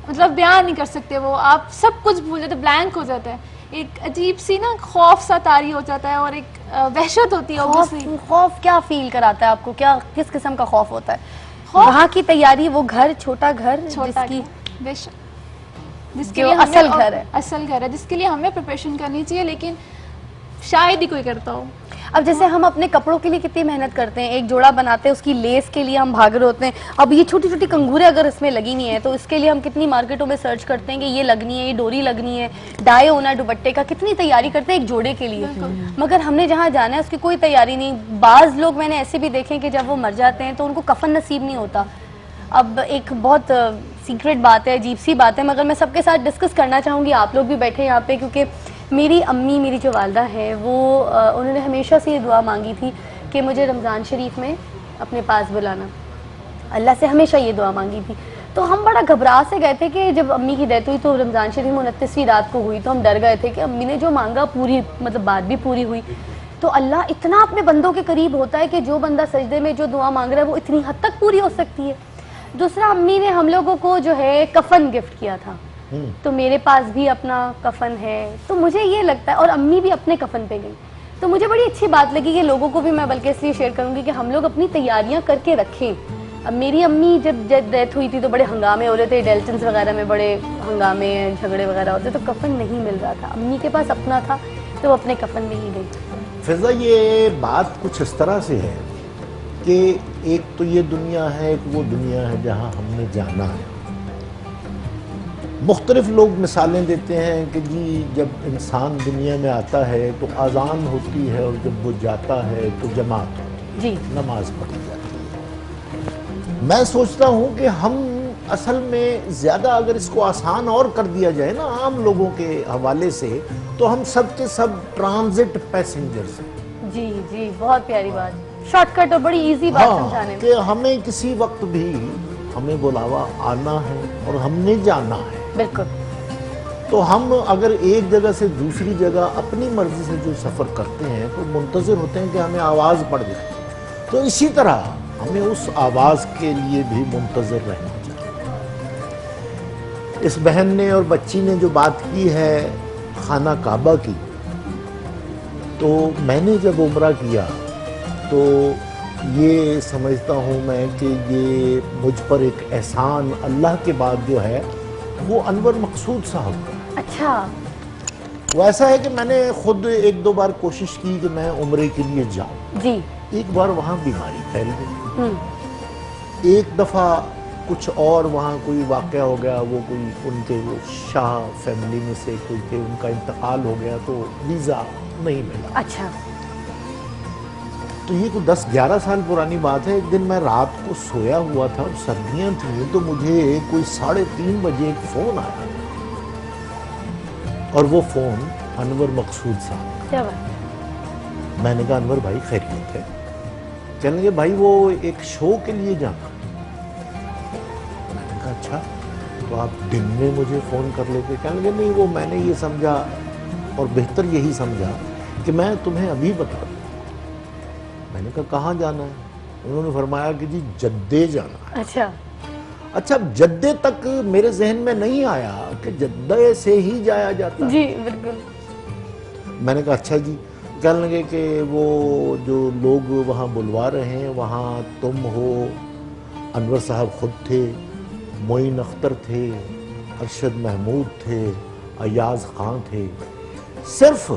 मतलब बयान नहीं कर सकते। वो आप सब कुछ भूल जाते, ब्लैंक हो जाता है, एक अजीब सी ना खौफ सा तारी हो जाता है और एक वहशत होती है। खौफ क्या फील कराता है आपको, क्या किस किस्म का खौफ होता है? वहाँ की तैयारी, वो घर, छोटा घर, जिसकी जिसके लिए असल घर है, असल घर है, जिसके लिए हमें प्रिपरेशन करनी चाहिए, लेकिन शायद ही कोई करता हो। अब जैसे हम अपने कपड़ों के लिए कितनी मेहनत करते हैं, एक जोड़ा बनाते हैं, उसकी लेस के लिए हम भाग रहे होते हैं। अब ये छोटी छोटी कंगूरे अगर इसमें लगी नहीं है तो इसके लिए हम कितनी मार्केटों में सर्च करते हैं कि ये लगनी है, ये डोरी लगनी है, डाई होना है दुपट्टे का, कितनी तैयारी करते हैं एक जोड़े के लिए। मगर हमने जहाँ जाना है उसकी कोई तैयारी नहीं। बाज़ लोग मैंने ऐसे भी देखे कि जब वो मर जाते हैं तो उनको कफन नसीब नहीं होता। अब एक बहुत सीक्रेट बात है, अजीब सी बात है, मगर मैं सबके साथ डिस्कस करना चाहूँगी, आप लोग भी बैठे यहाँ पे, क्योंकि मेरी अम्मी, मेरी जो वालदा है, वो उन्होंने हमेशा से ये दुआ मांगी थी कि मुझे रमज़ान शरीफ में अपने पास बुलाना। अल्लाह से हमेशा ये दुआ मांगी थी। तो हम बड़ा घबरा से गए थे कि जब अम्मी की डेथ हुई तो रमज़ान शरीफ 29वीं रात को हुई, तो हम डर गए थे कि अम्मी ने जो मांगा पूरी, मतलब बात भी पूरी हुई। तो अल्लाह इतना अपने बंदों के करीब होता है कि जो बंदा सजदे में जो दुआ मांग रहा है वो इतनी हद तक पूरी हो सकती है। दूसरा, अम्मी ने हम लोगों को जो है कफन गिफ्ट किया था, तो मेरे पास भी अपना कफन है, तो मुझे ये लगता है, और अम्मी भी अपने कफन पे गई, तो मुझे बड़ी अच्छी बात लगी कि लोगों को भी मैं बल्कि इसलिए शेयर करूंगी कि हम लोग अपनी तैयारियां करके रखें। अब मेरी अम्मी जब डेथ हुई थी तो बड़े हंगामे हो रहे थे, डेल्टन्स वगैरह में बड़े हंगामे झगड़े वगैरह होते, तो कफन नहीं मिल रहा था। अम्मी के पास अपना था तो वो अपने कफन में ही गई। फिजा, ये बात कुछ इस तरह से है कि एक तो ये दुनिया है, एक वो दुनिया है जहाँ हमने जाना है। मुख्तलिफ लोग मिसालें देते हैं कि जी जब इंसान दुनिया में आता है तो अजान होती है और जब वो जाता है तो जमात होती है, नमाज पढ़ी जाती है। मैं सोचता हूँ कि हम असल में ज़्यादा अगर इसको आसान और कर दिया जाए ना आम लोगों के हवाले से, तो हम सब के सब ट्रांजिट पैसेंजर्स हैं। जी जी, बहुत प्यारी बात, शॉर्टकट और बड़ी इजी बात समझाने में। कि हमें किसी वक्त भी हमें बुलावा आना है और हमने जाना है। बिल्कुल। तो हम अगर एक जगह से दूसरी जगह अपनी मर्जी से जो सफ़र करते हैं तो मुंतज़िर होते हैं कि हमें आवाज़ पड़ जाए। तो इसी तरह हमें उस आवाज़ के लिए भी मुंतज़िर रहना चाहिए। इस बहन ने और बच्ची ने जो बात की है खाना काबा की, तो मैंने जब उम्रा किया तो ये समझता हूँ मैं कि ये मुझ पर एक एहसान अल्लाह के बाद जो है वो अनवर मकसूद साहब का। अच्छा। वो ऐसा है कि मैंने खुद एक दो बार कोशिश की कि मैं उम्रे के लिए जाऊँ जी। एक बार वहाँ बीमारी फैल गई, एक दफ़ा कुछ और वहाँ कोई वाक़या हो गया, वो कोई उनके वो शाह फैमिली में से कोई थे, उनका इंतकाल हो गया तो वीज़ा नहीं मिला। अच्छा। तो ये तो 10-11 साल पुरानी बात है। एक दिन मैं रात को सोया हुआ था, सर्दियाँ थी, तो मुझे कोई 3:30 बजे एक फ़ोन आया और वो फ़ोन अनवर मकसूद साहब। क्या बात? मैंने कहा अनवर भाई खैरियत है? कहने लगे भाई वो एक शो के लिए जाना। मैंने कहा अच्छा, तो आप दिन में मुझे फ़ोन कर लेते? कहने लगे नहीं, वो मैंने ये समझा और बेहतर यही समझा कि मैं तुम्हें अभी बता दूँ। मैंने कहा कहाँ जाना है? उन्होंने फरमाया कि जी जद्दे जाना है। अच्छा। अच्छा, जद्दे तक मेरे जहन में नहीं आया कि जद्दे से ही जाया जाता है। जी बिल्कुल। मैंने कहा अच्छा जी। कहने लगे कि वो जो लोग वहाँ बुलवा रहे हैं वहाँ तुम हो, अनवर साहब खुद थे, मोइन अख्तर थे, अरशद महमूद थे, अयाज खान थे, सिर्फ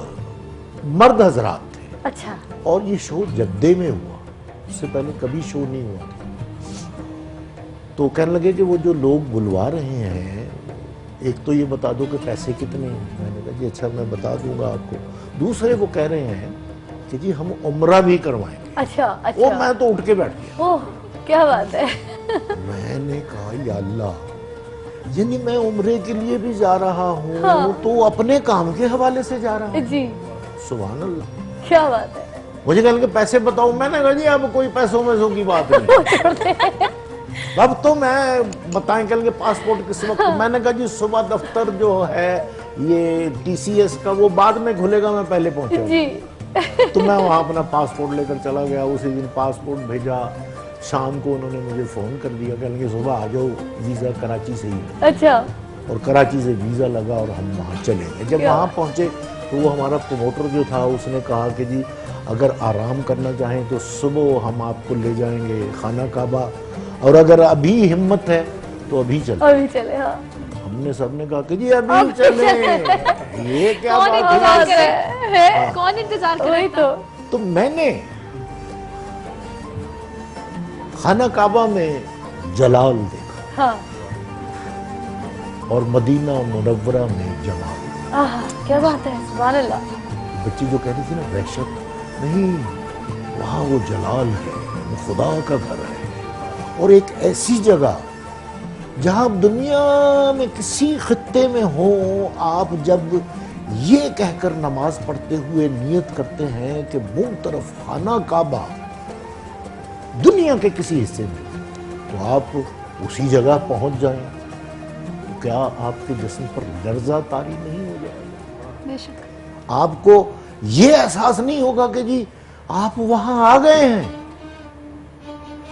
मर्द हजरात थे। अच्छा। और ये शो जद्दे में हुआ, उससे पहले कभी शो नहीं हुआ। तो कहने लगे कि वो जो लोग बुलवा रहे हैं, एक तो ये बता दो कि पैसे कितने हैं। मैंने कहा जी अच्छा मैं बता दूंगा आपको। दूसरे वो कह रहे हैं कि जी हम उम्रा भी करवाएंगे। अच्छा अच्छा। वो मैं तो उठ के बैठ गया। ओह क्या बात है। मैंने कहा या अल्लाह, यानी मैं उम्रे के लिए भी जा रहा हूँ। हाँ। तो अपने काम के हवाले से जा रहा हूँ। जी सुभान अल्लाह, क्या बात है। मुझे कहने के पैसे बताओ। मैंने कहा जी अब कोई पैसों मैसों की बात नहीं। अब तो मैं बताएं कल के पासपोर्ट किस वक्त। मैंने कहा जी सुबह दफ्तर जो है ये TCS का वो बाद में खुलेगा, मैं पहले पहुंचा जी। तो मैं वहाँ अपना पासपोर्ट लेकर चला गया। उसी दिन पासपोर्ट भेजा, शाम को उन्होंने मुझे फ़ोन कर दिया, कह लेंगे सुबह आ जाओ, वीज़ा कराची से ही। अच्छा। और कराची से वीज़ा लगा और हम वहाँ चले गए। जब वहाँ पहुँचे तो वो हमारा प्रमोटर जो था उसने कहा कि जी अगर आराम करना चाहें तो सुबह हम आपको ले जाएंगे खाना काबा, और अगर अभी हिम्मत है तो अभी चले। अभी चले। हाँ। हमने सबने कहा कि जी अभी चले। ये क्या कौन बात इंतजार है? करे? कौन इंतजार करे? वही तो मैंने खाना काबा में जलाल देखा। हाँ। और मदीना मुनव्वरा में जमाल। क्या बात है, सुभान अल्लाह। बच्ची जो कह रही थी ना वहशत, नहीं, वहाँ वो जलाल है, वो खुदा का घर है। और एक ऐसी जगह जहाँ दुनिया में किसी खित्ते में हो, आप जब ये कहकर नमाज पढ़ते हुए नियत करते हैं कि मुंह तरफ खाना काबा दुनिया के किसी हिस्से में, तो आप उसी जगह पहुंच जाएं, तो क्या आपके जिस्म पर लर्जा तारी नहीं हो जाएगा? बेशक। आपको ये एहसास नहीं होगा कि जी आप वहां आ गए हैं।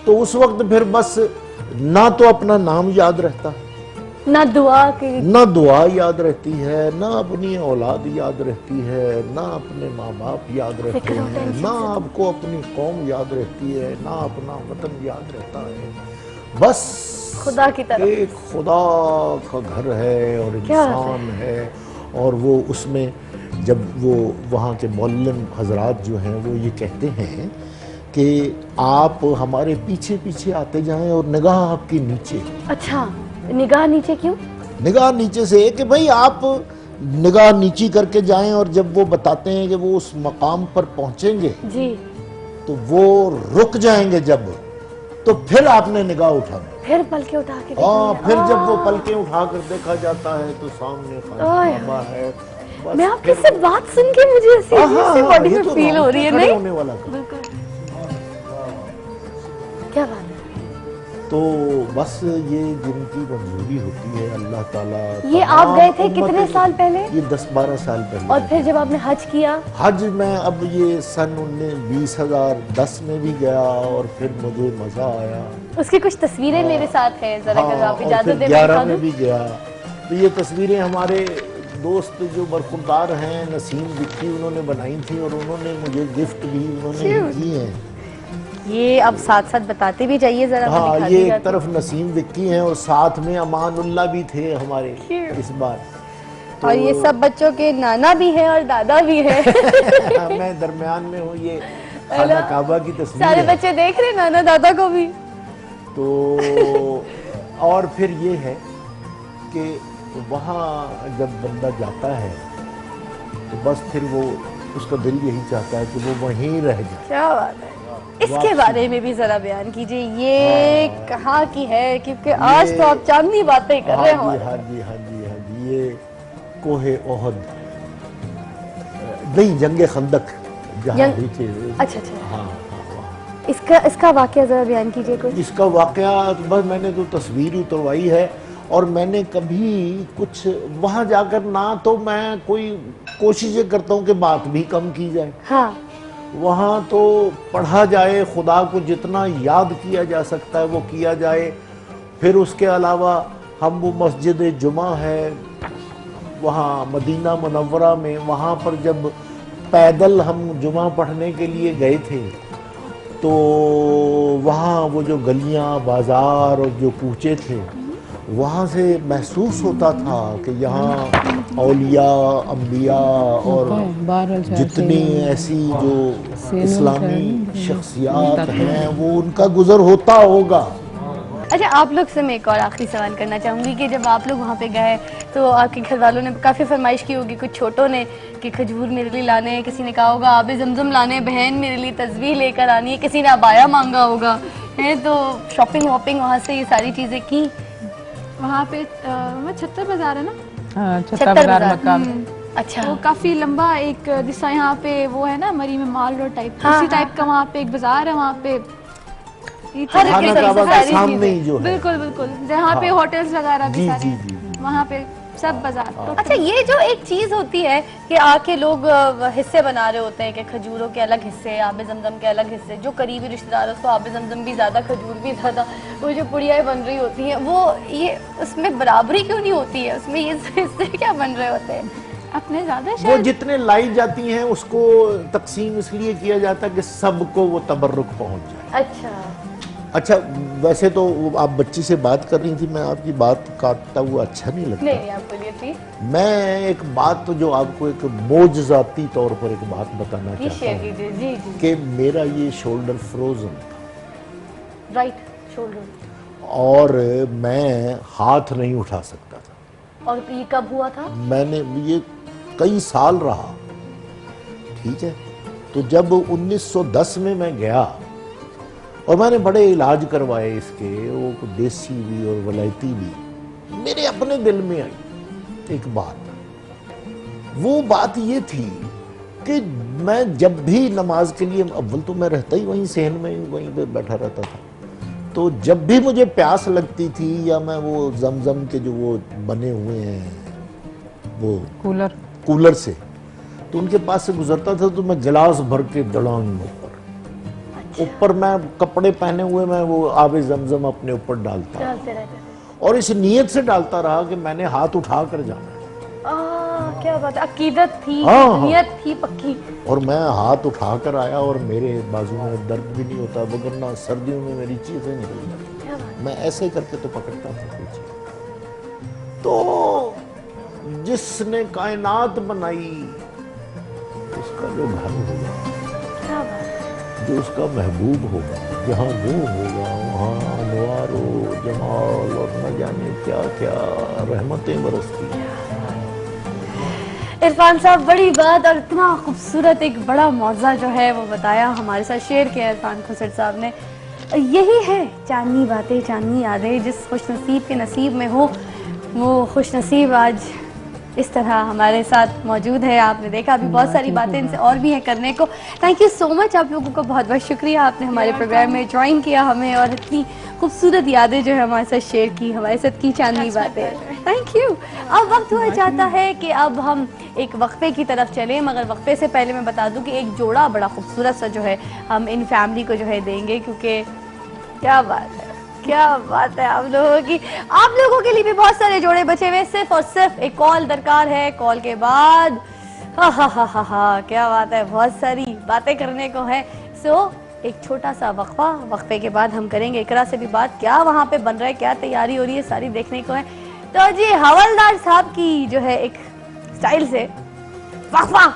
तो उस वक्त फिर बस ना तो अपना नाम याद रहता, ना दुआ की ना दुआ याद रहती है, ना अपनी औलाद याद रहती है, ना अपने माँ बाप याद रहते फिक्र और हैं, टेंशन ना से आपको अपनी कौम याद रहती है, ना अपना वतन याद रहता है। बस खुदा की तरफ एक खुदा का घर है और क्या इंसान है, और वो उसमें जब वो वहाँ के मौलम हजरात जो हैं वो ये कहते हैं कि आप हमारे पीछे पीछे आते जाएं और निगाह आपकी नीचे। अच्छा, निगाह नीचे क्यों? निगाह नीचे से कि भाई आप निगाह नीची करके जाएं, और जब वो बताते हैं कि वो उस मकाम पर पहुंचेंगे जी, तो वो रुक जाएंगे, जब तो फिर आपने निगाह उठाना, फिर पलके उठा के हाँ, देखनी फिर है। जब वो पलके उठा कर देखा जाता है तो सामने ओए, खाना है। बस मैं आपकी फिर- सिर्फ बात सुन के मुझे ऐसी हाँ, हाँ, ऐसी हाँ, बॉडी ये में तो फील हो रही है, खड़े नहीं? होने वाला काम। बिल्कुल, क्या बात है। तो बस ये जिनकी मंजूरी होती है अल्लाह ताला। ये तमाम आप गए थे उम्मत- कितने साल पहले? ये 10-12 साल पहले। और फिर जब आपने हज किया? हज में अब ये सन 2010 में भी गया और फिर मुझे मज़ा आया। उसकी कुछ तस्वीरें मेरे साथ हैं, जरा अगर आप और इजाजत फिर दें 11 में भी गया। तो ये तस्वीरें हमारे दोस्त जो बरखुरदार हैं नसीम विक्की, उन्होंने बनाई थी और उन्होंने मुझे गिफ्ट भी उन्होंने ही की हैं। ये अब साथ साथ बताते भी जाइए जरा। मैं हाँ, दिखा ये दी एक जाती। तरफ नसीम विक्की हैं और साथ में अमानुल्लाह भी थे हमारे इस बार। और ये सब बच्चों के नाना भी हैं और दादा भी हैं। मैं दरमियान में हूँ, ये खाना काबा की तस्वीर सारे है। बच्चे देख रहे हैं नाना दादा को भी। तो और फिर ये है कि वहाँ जब बंदा जाता है तो बस फिर वो उसका दिल यही चाहता है कि वो वहीं रह जाए। क्या बात है। इसके बारे में भी जरा बयान कीजिए, ये कहाँ की है? क्योंकि आज तो आप चांदनी बातें कर रहे हो। हाँ जी, हाँ जी, हाँ जी, हाँ जी, ये कोहे ओहद नहीं, जंगे खंदक जहाँ हुई थी। अच्छा अच्छा, हाँ, इसका वाकया जरा बयान कीजिए कुछ। इसका वाकया बस मैंने तो तस्वीर उतरवाई है, और मैंने कभी कुछ वहाँ जाकर ना तो मैं कोई कोशिशें करता हूँ कि बात भी कम की जाए। हाँ, वहाँ तो पढ़ा जाए, खुदा को जितना याद किया जा सकता है वो किया जाए। फिर उसके अलावा हम वो मस्जिद जुमा है वहाँ मदीना मुनव्वरा में, वहाँ पर जब पैदल हम जुमा पढ़ने के लिए गए थे तो वहाँ वो जो गलियाँ बाज़ार और जो कूचे थे, वहाँ से महसूस होता था कि यहाँ औलिया अम्बिया और जितनी ऐसी जो इस्लामी शख्सियात हैं वो उनका गुज़र होता होगा। अच्छा, आप लोग से मैं एक और आखिरी सवाल करना चाहूँगी कि जब आप लोग वहाँ पे गए तो आपके घर वालों ने काफ़ी फरमाइश की होगी, कुछ छोटों ने कि खजूर मेरे लिए लाने हैं, किसी ने कहा होगा आबे जमजम लाने, बहन मेरे लिए तस्वीर लेकर आनी है, किसी ने अबाया मांगा होगा है, तो शॉपिंग वॉपिंग वहाँ से ये सारी चीज़ें की? वहाँ पे छत्तर बाजार है ना? हाँ, छत्तर बाजार मकाम। अच्छा, वो काफी लंबा एक जिसका यहाँ पे वो है ना मरी में माल रोड टाइप, हाँ, उसी हाँ। टाइप का वहाँ पे एक बाजार है। वहाँ पे ये हर तरह की एक चीज़ें, काबा के सारी सामने चीज़ें। ही जो है। बिल्कुल बिल्कुल, जहाँ पे हाँ। होटल्स वगैरह भी जी, सारे जी, जी। वहाँ पे सब बाजार। तो अच्छा, ये जो एक चीज़ होती है कि आके लोग हिस्से बना रहे होते हैं कि खजूरों के अलग हिस्से, आबे जमजम के अलग हिस्से, जो करीबी रिश्तेदार है उसको आबे जमजम भी ज़्यादा, खजूर भी ज़्यादा, वो जो पुड़ियाँ बन रही होती हैं वो ये उसमें बराबरी क्यों नहीं होती है? उसमें ये हिस्से क्या बन रहे होते हैं? अपने ज्यादा वो शायद जितने लाई जाती हैं उसको तकसीम इसलिए किया जाता है कि सबको वो तबर्रुक पहुंच जाए। अच्छा, वैसे तो आप बच्ची से बात कर रही थी, मैं आपकी बात काटता हुआ अच्छा नहीं लगता। नहीं, आप बोलिए प्लीज। मैं एक बात तो जो आपको एक मोजज़ाती तौर पर एक बात बताना प्लीज चाहता शेयर हूँ कीजिए। जी जी, कि मेरा ये शोल्डर फ्रोजन था राइट शोल्डर। और मैं हाथ नहीं उठा सकता था। और ये कब हुआ था? मैंने ये कई साल रहा, ठीक है। तो जब 1910 में मैं गया और मैंने बड़े इलाज करवाए इसके, वो देसी भी और वलायती भी, मेरे अपने दिल में आई एक बात। वो बात ये थी कि मैं जब भी नमाज के लिए, अव्वल तो मैं रहता ही वहीं सहन में, वहीं पे बैठा रहता था, तो जब भी मुझे प्यास लगती थी या मैं वो जमजम के जो वो बने हुए हैं वो कूलर से, तो उनके पास से गुजरता था तो मैं गिलास भर के दड़ांग ऊपर मैं कपड़े पहने हुए मैं वो आबे जमजम अपने ऊपर डालता। और इस नीयत से डालता रहा कि मैंने हाथ उठा कर जाना है। क्या बात है, अकीदत थी, हाँ। नियत थी पक्की। और मैं हाथ उठा कर आया और मेरे बाजू में दर्द भी नहीं होता, वगरना सर्दियों में मेरी चीजें निकल जाती। मैं ऐसे करके तो पकड़ता था पीछे। तो जिसने कायनात बनाई उसका जो घर होगा, जो उसका महबूब होगा, जहाँ वो होगा वहाँ अनवारो जमाल और न जाने क्या क्या रहमतें बरसती हैं। इरफान साहब, बड़ी बात और इतना खूबसूरत एक बड़ा मौज़ा जो है वो बताया, हमारे साथ शेयर किया इरफान खुसर साहब ने। यही है चांदनी बातें, चांदनी यादें। जिस खुशनसीब के नसीब में हो वो खुशनसीब आज इस तरह हमारे साथ मौजूद है। आपने देखा अभी बहुत सारी बातें इनसे और भी हैं करने को। थैंक यू सो मच, आप लोगों का बहुत बहुत शुक्रिया, आपने हमारे प्रोग्राम में ज्वाइन किया हमें और इतनी खूबसूरत यादें जो है हमारे साथ शेयर की, हमारे साथ की चांदनी बातें। Thank you. अब वक्त हुआ चाहता है कि अब हम एक वक्फे की तरफ चलें, मगर वक्फे से पहले मैं बता दूं कि एक जोड़ा बड़ा खूबसूरत सा जो है हम इन फैमिली को जो है देंगे, क्योंकि क्या बात है, क्या बात है आप लोगों के लिए भी बहुत सारे जोड़े बचे हुए। सिर्फ और सिर्फ एक कॉल दरकार है, कॉल के बाद हा क्या बात है, बहुत सारी बातें करने को है। सो एक छोटा सा वक्फा, वक्फे के बाद हम करेंगे इकरा से भी बात, क्या वहाँ पे बन रहा है, क्या तैयारी हो रही है, सारी देखने को है। तो जी हवलदार साहब की जो है एक स्टाइल से वक्फा।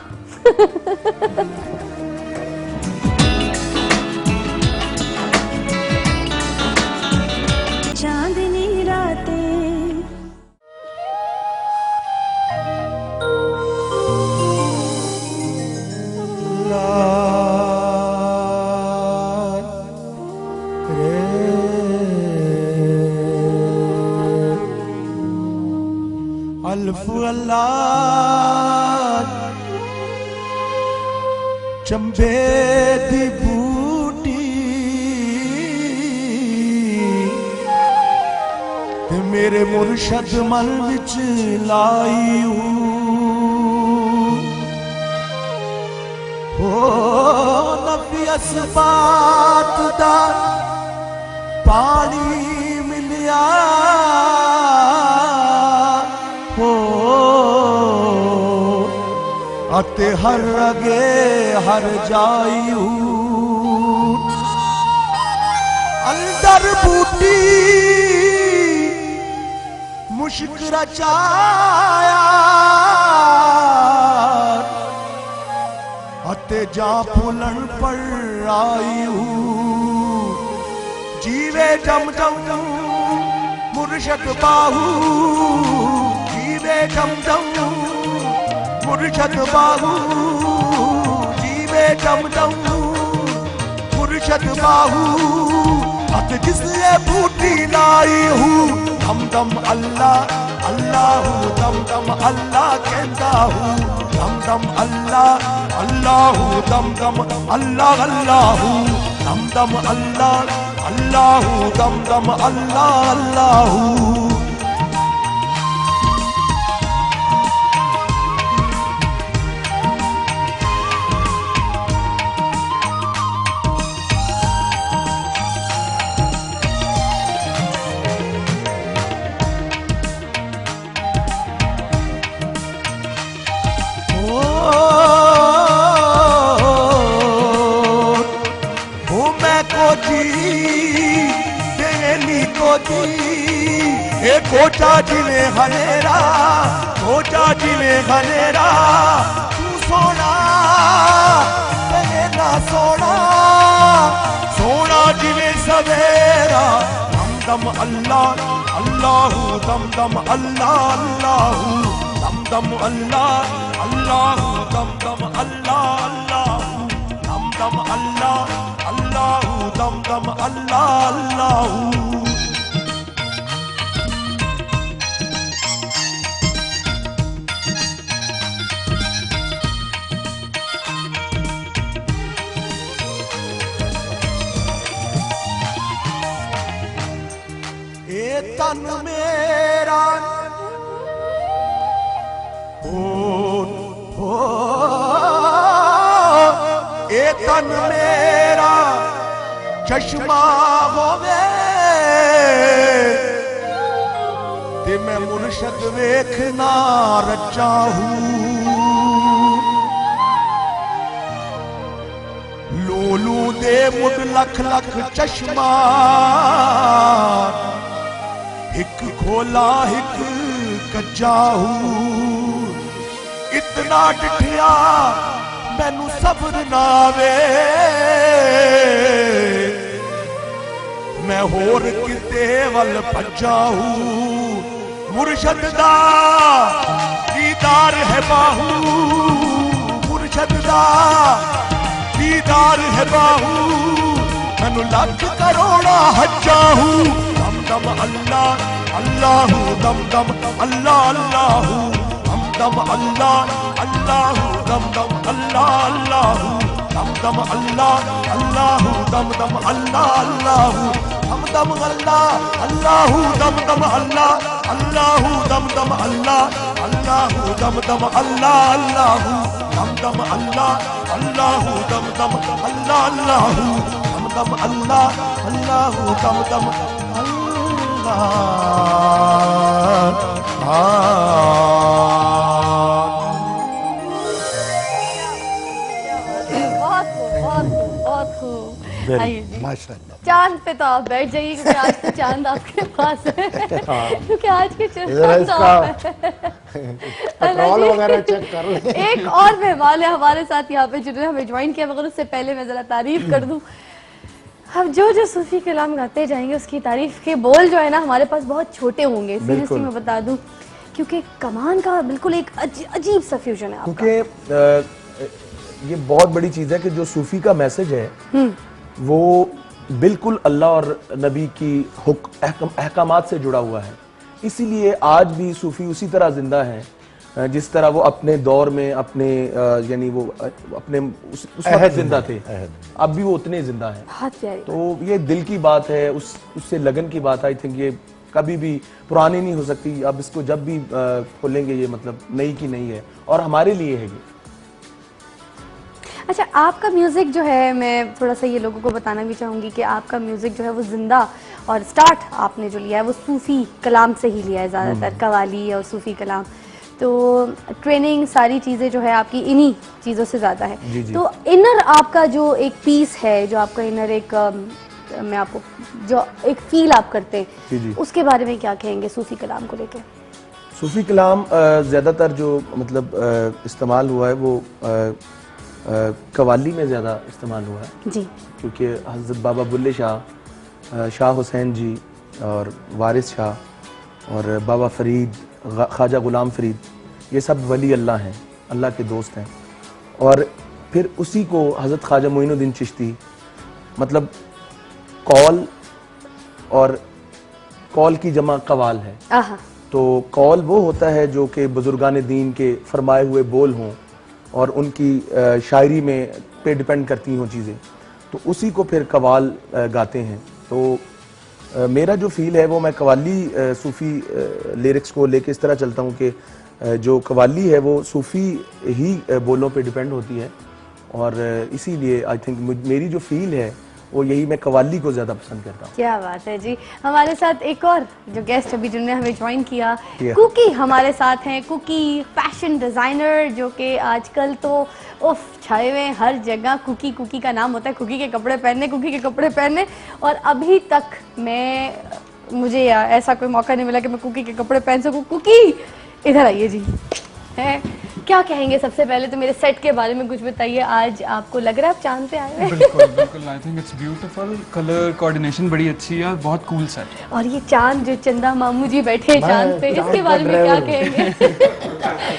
चांदनी रातें अल्फ अल्लाह चंबे दी बूटी ते मेरे मुर्शद मन विच लाई हो नबी असबात दा पानी मिलिया हो अते हर अगे हर जायू अंदर बूटी मुश्क रचाया अते जा फूलन पर आयू जीवे जम जम मुर्शद बाहू जीवे जम जम मुर्शद बाहू जीवे जम जम मुर्शद बाहू अत जिसले बूटी लाई हूँ दम दम अल्लाह अल्लाह दम दम अल्लाह कहता हूँ दम दम अल्लाह अल्लाह दम दम अल्लाह अल्लाह दम दम अल्लाह अल्लाह दम दम अल्लाह अल्लाह। कोटा जिले हनेरा कोटा जिले हनेरा तू सोना ना सोना सोना जिले सवेरा दम दम अल्लाह अल्लाह दम दम अल्लाह अल्लाह दम दम अल्लाह अल्लाह दम दम अल्लाह अल्लाह दम दम अल्लाह अल्लाह दम दम अल्लाह अल्लाह। तन मेरा हो ए तन मेरा चश्मा होवे ते मैं मुर्शद वेखना रचा हूँ लोलू दे मुड लख लख चश्मा हिक खोला हिक कच्चा हूँ इतना डिठिया मैनू सब्र नावे मैं होर किते वल भज्जा हूँ मुर्शद दा दीदार है बाहू मुर्शद दा दीदार है बाहू मैनू लख करोड़ा हज्जा हूँ दम दम अल्लाह अल्लाह दम दम अल्लाह अल्लाह दम दम अल्लाह अल्लाह दम दम अल्लाह अल्लाह दम दम अल्लाह अल्लाह दम दम अल्लाह अल्लाह दम दम अल्लाह अल्लाह दम दम अल्लाह अल्लाह दम दम अल्लाह अल्लाह दम दम अल्लाह अल्लाह दम दम अल्लाह अल्लाह दम दम अल्लाह अल्लाह दम दम अल्लाह अल्लाह दम दम बहुत खूब। आइए जी। माशाल्लाह। चांद पे तो आप बैठ जाइए क्योंकि आज तो चांद आपके पास है क्योंकि आज के जरा चांद आप इसका है। पेट्रोल वगैरह चेक कर लें। एक और मेहमान है हमारे साथ यहाँ पे जिन्होंने हमें ज्वाइन किया, मगर उससे पहले मैं जरा तारीफ कर दूं। हम जो जो सूफी कलाम गाते जाएंगे उसकी तारीफ के बोल जो है ना हमारे पास बहुत छोटे होंगे, सीरियसली मैं बता दूं, क्योंकि कमान का बिल्कुल एक अजीब सा फ्यूजन है आपका। क्योंकि ये बहुत बड़ी चीज़ है कि जो सूफी का मैसेज है वो बिल्कुल अल्लाह और नबी की अहकामात से जुड़ा हुआ है। इसीलिए आज भी सूफी उसी तरह जिंदा है जिस तरह वो अपने दौर में अपने यानी वो अपने उस वक्त जिंदा थे, अब भी वो उतने जिंदा हैं। तो ये दिल की बात है, उससे लगन की बात। आई थिंक ये कभी भी पुरानी नहीं हो सकती। अब इसको जब भी खोलेंगे ये मतलब नई की नई है और हमारे लिए है ये। अच्छा, आपका म्यूज़िक जो है, मैं थोड़ा सा ये लोगों को बताना भी चाहूँगी कि आपका म्यूज़िक जो है वो जिंदा और स्टार्ट आपने जो लिया है वो सूफ़ी कलाम से ही लिया है, ज़्यादातर कवाली और सूफ़ी कलाम। तो ट्रेनिंग सारी चीज़ें जो है आपकी इन्हीं चीज़ों से ज़्यादा है। जी जी। तो इनर आपका जो एक पीस है, जो आपका इनर एक मैं आपको जो एक फील आप करते हैं, जी जी। उसके बारे में क्या कहेंगे सूफ़ी कलाम को लेकर? सूफी कलाम ज़्यादातर जो मतलब इस्तेमाल हुआ है वो कवाली में ज़्यादा इस्तेमाल हुआ है जी, क्योंकि हज़रत बाबा बुल्ले शाह, शाह हुसैन जी और वारिस शाह और बाबा फरीद, ख्वाजा गुलाम फरीद, ये सब वली अल्लाह हैं, अल्लाह के दोस्त हैं। और फिर उसी को हज़रत ख्वाजा मोइनुद्दीन चिश्ती, मतलब कौल और कौल की जमा कवाल है। तो कौल वो होता है जो कि बुजुर्गान दीन के फरमाए हुए बोल हों और उनकी शायरी में पे डिपेंड करती हों चीज़ें, तो उसी को फिर कवाल गाते हैं। तो मेरा जो फील है वो मैं कवाली सूफ़ी लिरिक्स को लेके इस तरह चलता हूँ कि जो कवाली है वो सूफ़ी ही बोलों पे डिपेंड होती है और इसीलिए आई थिंक मेरी जो फील है वो यही, मैं कवाली को ज़्यादा पसंद करता हूँ। क्या बात है जी। हमारे साथ एक और जो गेस्ट अभी जिन्होंने हमें ज्वाइन किया, कुकी हमारे साथ हैं। कुकी फैशन डिज़ाइनर जो कि आजकल तो उफ छाए हुए हर जगह, कुकी कुकी का नाम होता है, कुकी के कपड़े पहनने, कुकी के कपड़े पहनने। और अभी तक मुझे ऐसा कोई मौका नहीं मिला कि मैं कुकी के कपड़े पहन सकूँ। कुकी इधर आइए जी। है क्या कहेंगे? सबसे पहले तो मेरे सेट के बारे में कुछ बताइए। आज आपको लग रहा है आप चांद पे आए हैं? बिल्कुल बिल्कुल, I think it's beautiful, colour coordination बड़ी अच्छी है और बहुत कूल सेट है। और ये चांद जो चंदा मामू जी बैठे हैं चांद पे, इसके बारे में क्या कहेंगे?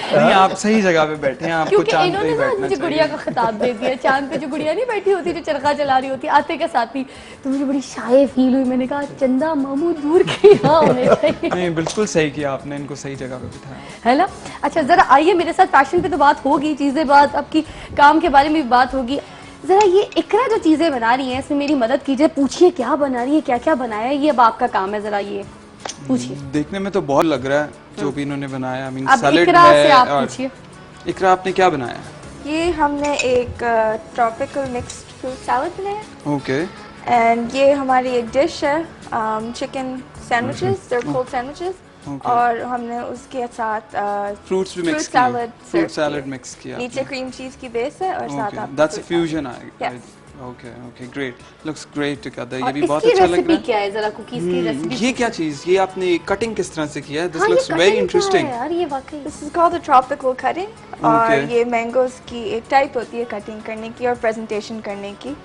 नहीं, आप सही जगह पे बैठे हैं, आपको क्योंकि चांद पे इन्होंने ही ना बैठना मुझे चाहिए। गुड़िया का खिताब दे दिया। चांद पे जो गुड़िया नहीं बैठी होती, जो चरखा चला रही होती आते के साथ ही, तो मुझे बड़ी शाये फील हुई। मैंने कहा चंदा मामू दूर के यहाँ होने चाहिए। नहीं, बिल्कुल सही किया आपने, इनको सही जगह पे बिठाया है ना। अच्छा, जरा आइए मेरे साथ। फैशन पे तो बात होगी, चीजें बात, आपकी काम के बारे में भी बात होगी। जरा ये इकरा जो चीजें बना रही हैं इसमें मेरी मदद कीजिए। पूछिए क्या बना रही है, क्या क्या बनाया है, ये अब आपका काम है। जरा ये पूछिए। देखने में तो बहुत लग रहा है जो भी इन्होंने बनाया। आई मीन अब सैलेड इकरा से है। आप और पूछिए। इकरा आपने क्या बनाया? ये हमने एक ट्रॉपिकल मिक्स्ड फ्रूट सैलेड बनाया। ओके। एंड ये हमारी एक डिश है, chicken sandwiches, there cold sandwiches. Okay. और हमने उसके साथ फ्रूट्स भी mix salad fruit salad mix किया नीचे क्रीम चीज की बेस है और साथ आप that's a fusion okay okay great looks great together ये भी बहुत इसकी अच्छा लग रेसिपी रहा क्या है जरा कुकीज की है रेसिपी ये क्या चीज ये आपने कटिंग किस तरह से किया है दिस हाँ, लुक्स ये वेरी cutting क्या इंटरेस्टिंग है यार ये वाकई this is called the tropical cutting और Okay. ये मैंगोज की एक टाइप होती है कटिंग करने की और प्रेजेंटेशन करने की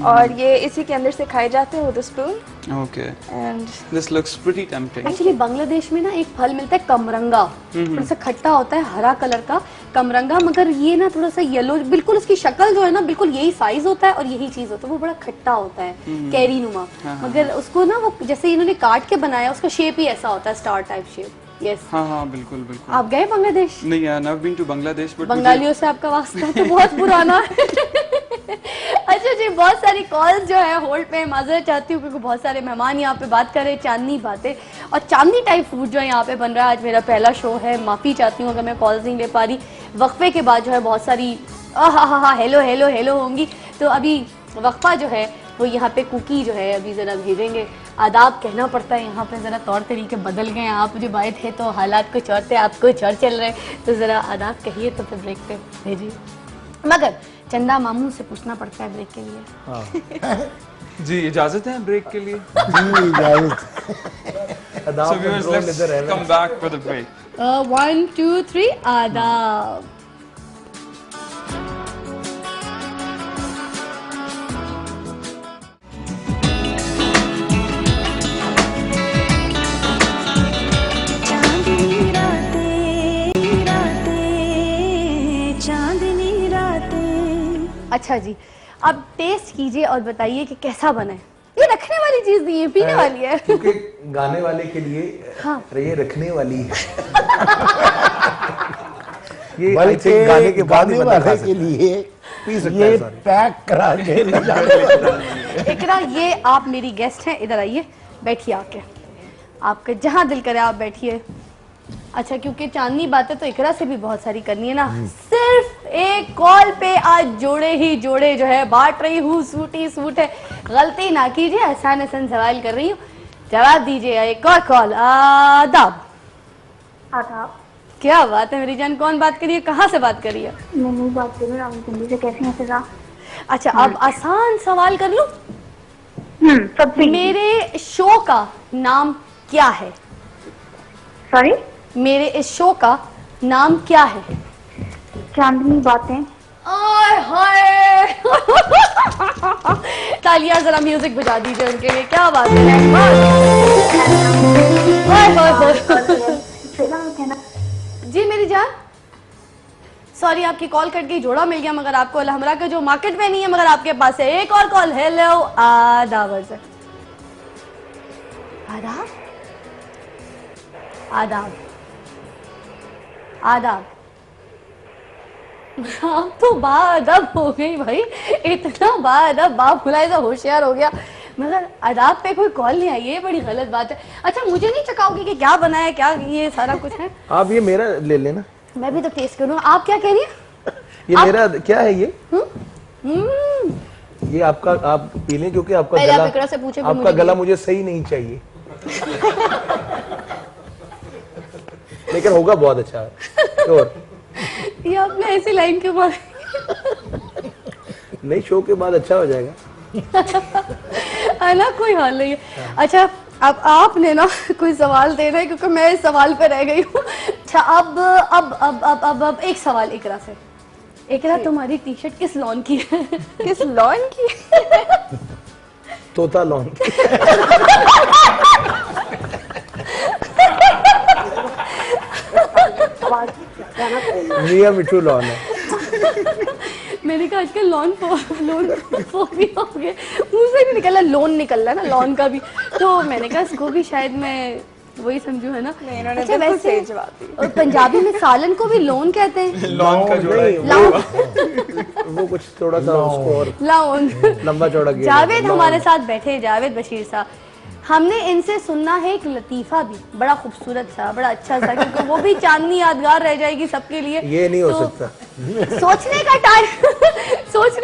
और ये इसी के अंदर से खाए जाते हैं with a spoon okay and this looks pretty tempting actually Bangladesh में ना एक फल मिलता है कमरंगा, थोड़ा सा खट्टा होता है, हरा कलर का कमरंगा, मगर ये ना थोड़ा सा येलो, बिल्कुल उसकी शक्ल जो है ना बिल्कुल यही साइज होता है और यही चीज होता है, वो बड़ा खट्टा होता है, कैरी नुमा, मगर उसको ना वो जैसे इन्होंने काट के बनाया उसका शेप ही ऐसा होता है, स्टार टाइप शेप। यस हाँ बिल्कुल बिल्कुल आप गए बांग्लादेश? नहीं I never been to Bangladesh but बंगालियों से आपका वास्ता तो बहुत पुराना अच्छा जी, बहुत सारी कॉल्स जो है होल्ड पे, माजरत चाहती हूँ क्योंकि बहुत सारे मेहमान यहाँ पे बात कर रहे हैं चांदनी बातें और चांदनी टाइप फूड जो है यहाँ पे बन रहा है। आज मेरा पहला शो है, माफ़ी चाहती हूँ अगर मैं कॉल्स नहीं ले पा रही। वक्फे के बाद जो है बहुत सारी हा हेलो हेलो हेलो होंगी, तो अभी वक्फा जो है वो यहाँ पे कुकी जो है अभी ज़रा भेजेंगे। आदाब कहना पड़ता है यहाँ पे, ज़रा तौर तरीके बदल गए हैं। आप जब आए थे तो हालात कुछ और थे, आप कुछ और चल रहे, तो ज़रा आदाब कहिए तो फिर ब्रेक पे भेजिए। मगर चंदा मामू से पूछना पड़ता है ब्रेक के लिए। जी इजाजत है ब्रेक के लिए? जी इजाजत। So viewers, let's come back for the break. 1 2 3 आदाब। चांदनी रातें रातें चांदनी रातें। अच्छा जी, अब टेस्ट कीजिए और बताइए कि कैसा बना है। ये रखने वाली चीज नहीं है, पीने वाली है। क्योंकि गाने वाले के लिए हाँ। ये रखने वाली है ये बल्कि गाने के बाद ही गाने बंदा खा वाले के सकता है। लिए पी सकता ये है सारी। पैक करा के ले जाने वाले। इकरा, ये आप मेरी गेस्ट हैं, इधर आइए, बैठिए आके, आपका जहाँ दिल करे आप बैठिए। अच्छा, क्योंकि चांदनी बातें तो इकरा से भी बहुत सारी करनी है ना, सिर्फ एक कॉल पे आज जोड़े ही जोड़े जो है बांट रही हूँ, सूट ही सूट है। गलती ना कीजिए, आसान आसान सवाल कर रही हूँ, जवाब दीजिए। एक और कॉल। आदाब। आदाब। क्या बात है मेरी जान, कौन बात करिए, कहाँ से बात करिए? मैं बात कर रही हूँ दिल्ली से। कैसी हैं फिजा? अच्छा, अब आसान सवाल कर लूं? सबसे मेरे शो का नाम क्या है? सॉरी? मेरे इस शो का नाम क्या है? चांदनी बातें। आय हाय तालियां जरा म्यूजिक बजा दीजिए उनके लिए, क्या बात है। हाय हाय जी मेरी जान, सॉरी आपकी कॉल कट गई, जोड़ा मिल गया, मगर आपको अलहमरा का जो मार्केट में नहीं है मगर आपके पास है। एक और कॉल। हेलो। आदाब से। आदाब आदाब आदाब। आप तो बाअदब हो गई भाई, इतना बाअदब, बाप खुलाए से होशियार हो गया, मगर आदाब पे कोई कॉल नहीं आई, ये बड़ी गलत बात है। अच्छा, मुझे नहीं चकाओगे कि क्या बना है, क्या ये सारा कुछ है? आप ये मेरा ले लेना, मैं भी तो टेस्ट करूँ। आप क्या कह रही हैं? ये मेरा क्या है ये? ये आपका, आप पी लें क्योंकि आपका पहले गला, आप इकरा से पूछे कि आपका मुझे गला मुझे सही नहीं चाहिए लेकिन होगा बहुत अच्छा है। और ये आपने ऐसी लाइन क्यों मारी? नहीं, शो के बाद अच्छा हो जाएगा। है ना, कोई हाल नहीं है। अच्छा, अब आपने ना कोई सवाल देना है क्योंकि मैं इस सवाल पे रह गई हूँ। अच्छा, अब एक सवाल इकरा से। इकरा, तुम्हारी टी शर्ट किस लॉन की है? किस लॉन की? तोता लॉन। मियां मिठू लॉन है। मैंने कहा आजकल लोन फोबिया हो गया, मुंह से नहीं निकला, लोन निकल रहा है ना लॉन का भी, तो मैंने कहा इसको भी शायद मैं वही समझू, है ना? अच्छा, वैसे और पंजाबी में सालन को भी लोन कहते हैं। लॉन का जोड़ा है। वो कुछ थोड़ा सा उसको और लाउन लंबा चौड़ा किया। जावेद हमारे साथ बैठे हैं, जावेद बशीर साहब। हमने इनसे सुनना है एक लतीफा भी, बड़ा खूबसूरत सा, बड़ा अच्छा सा, क्योंकि वो भी चांदनी यादगार रह जाएगी सबके लिए। ये नहीं हो तो सकता। सोचने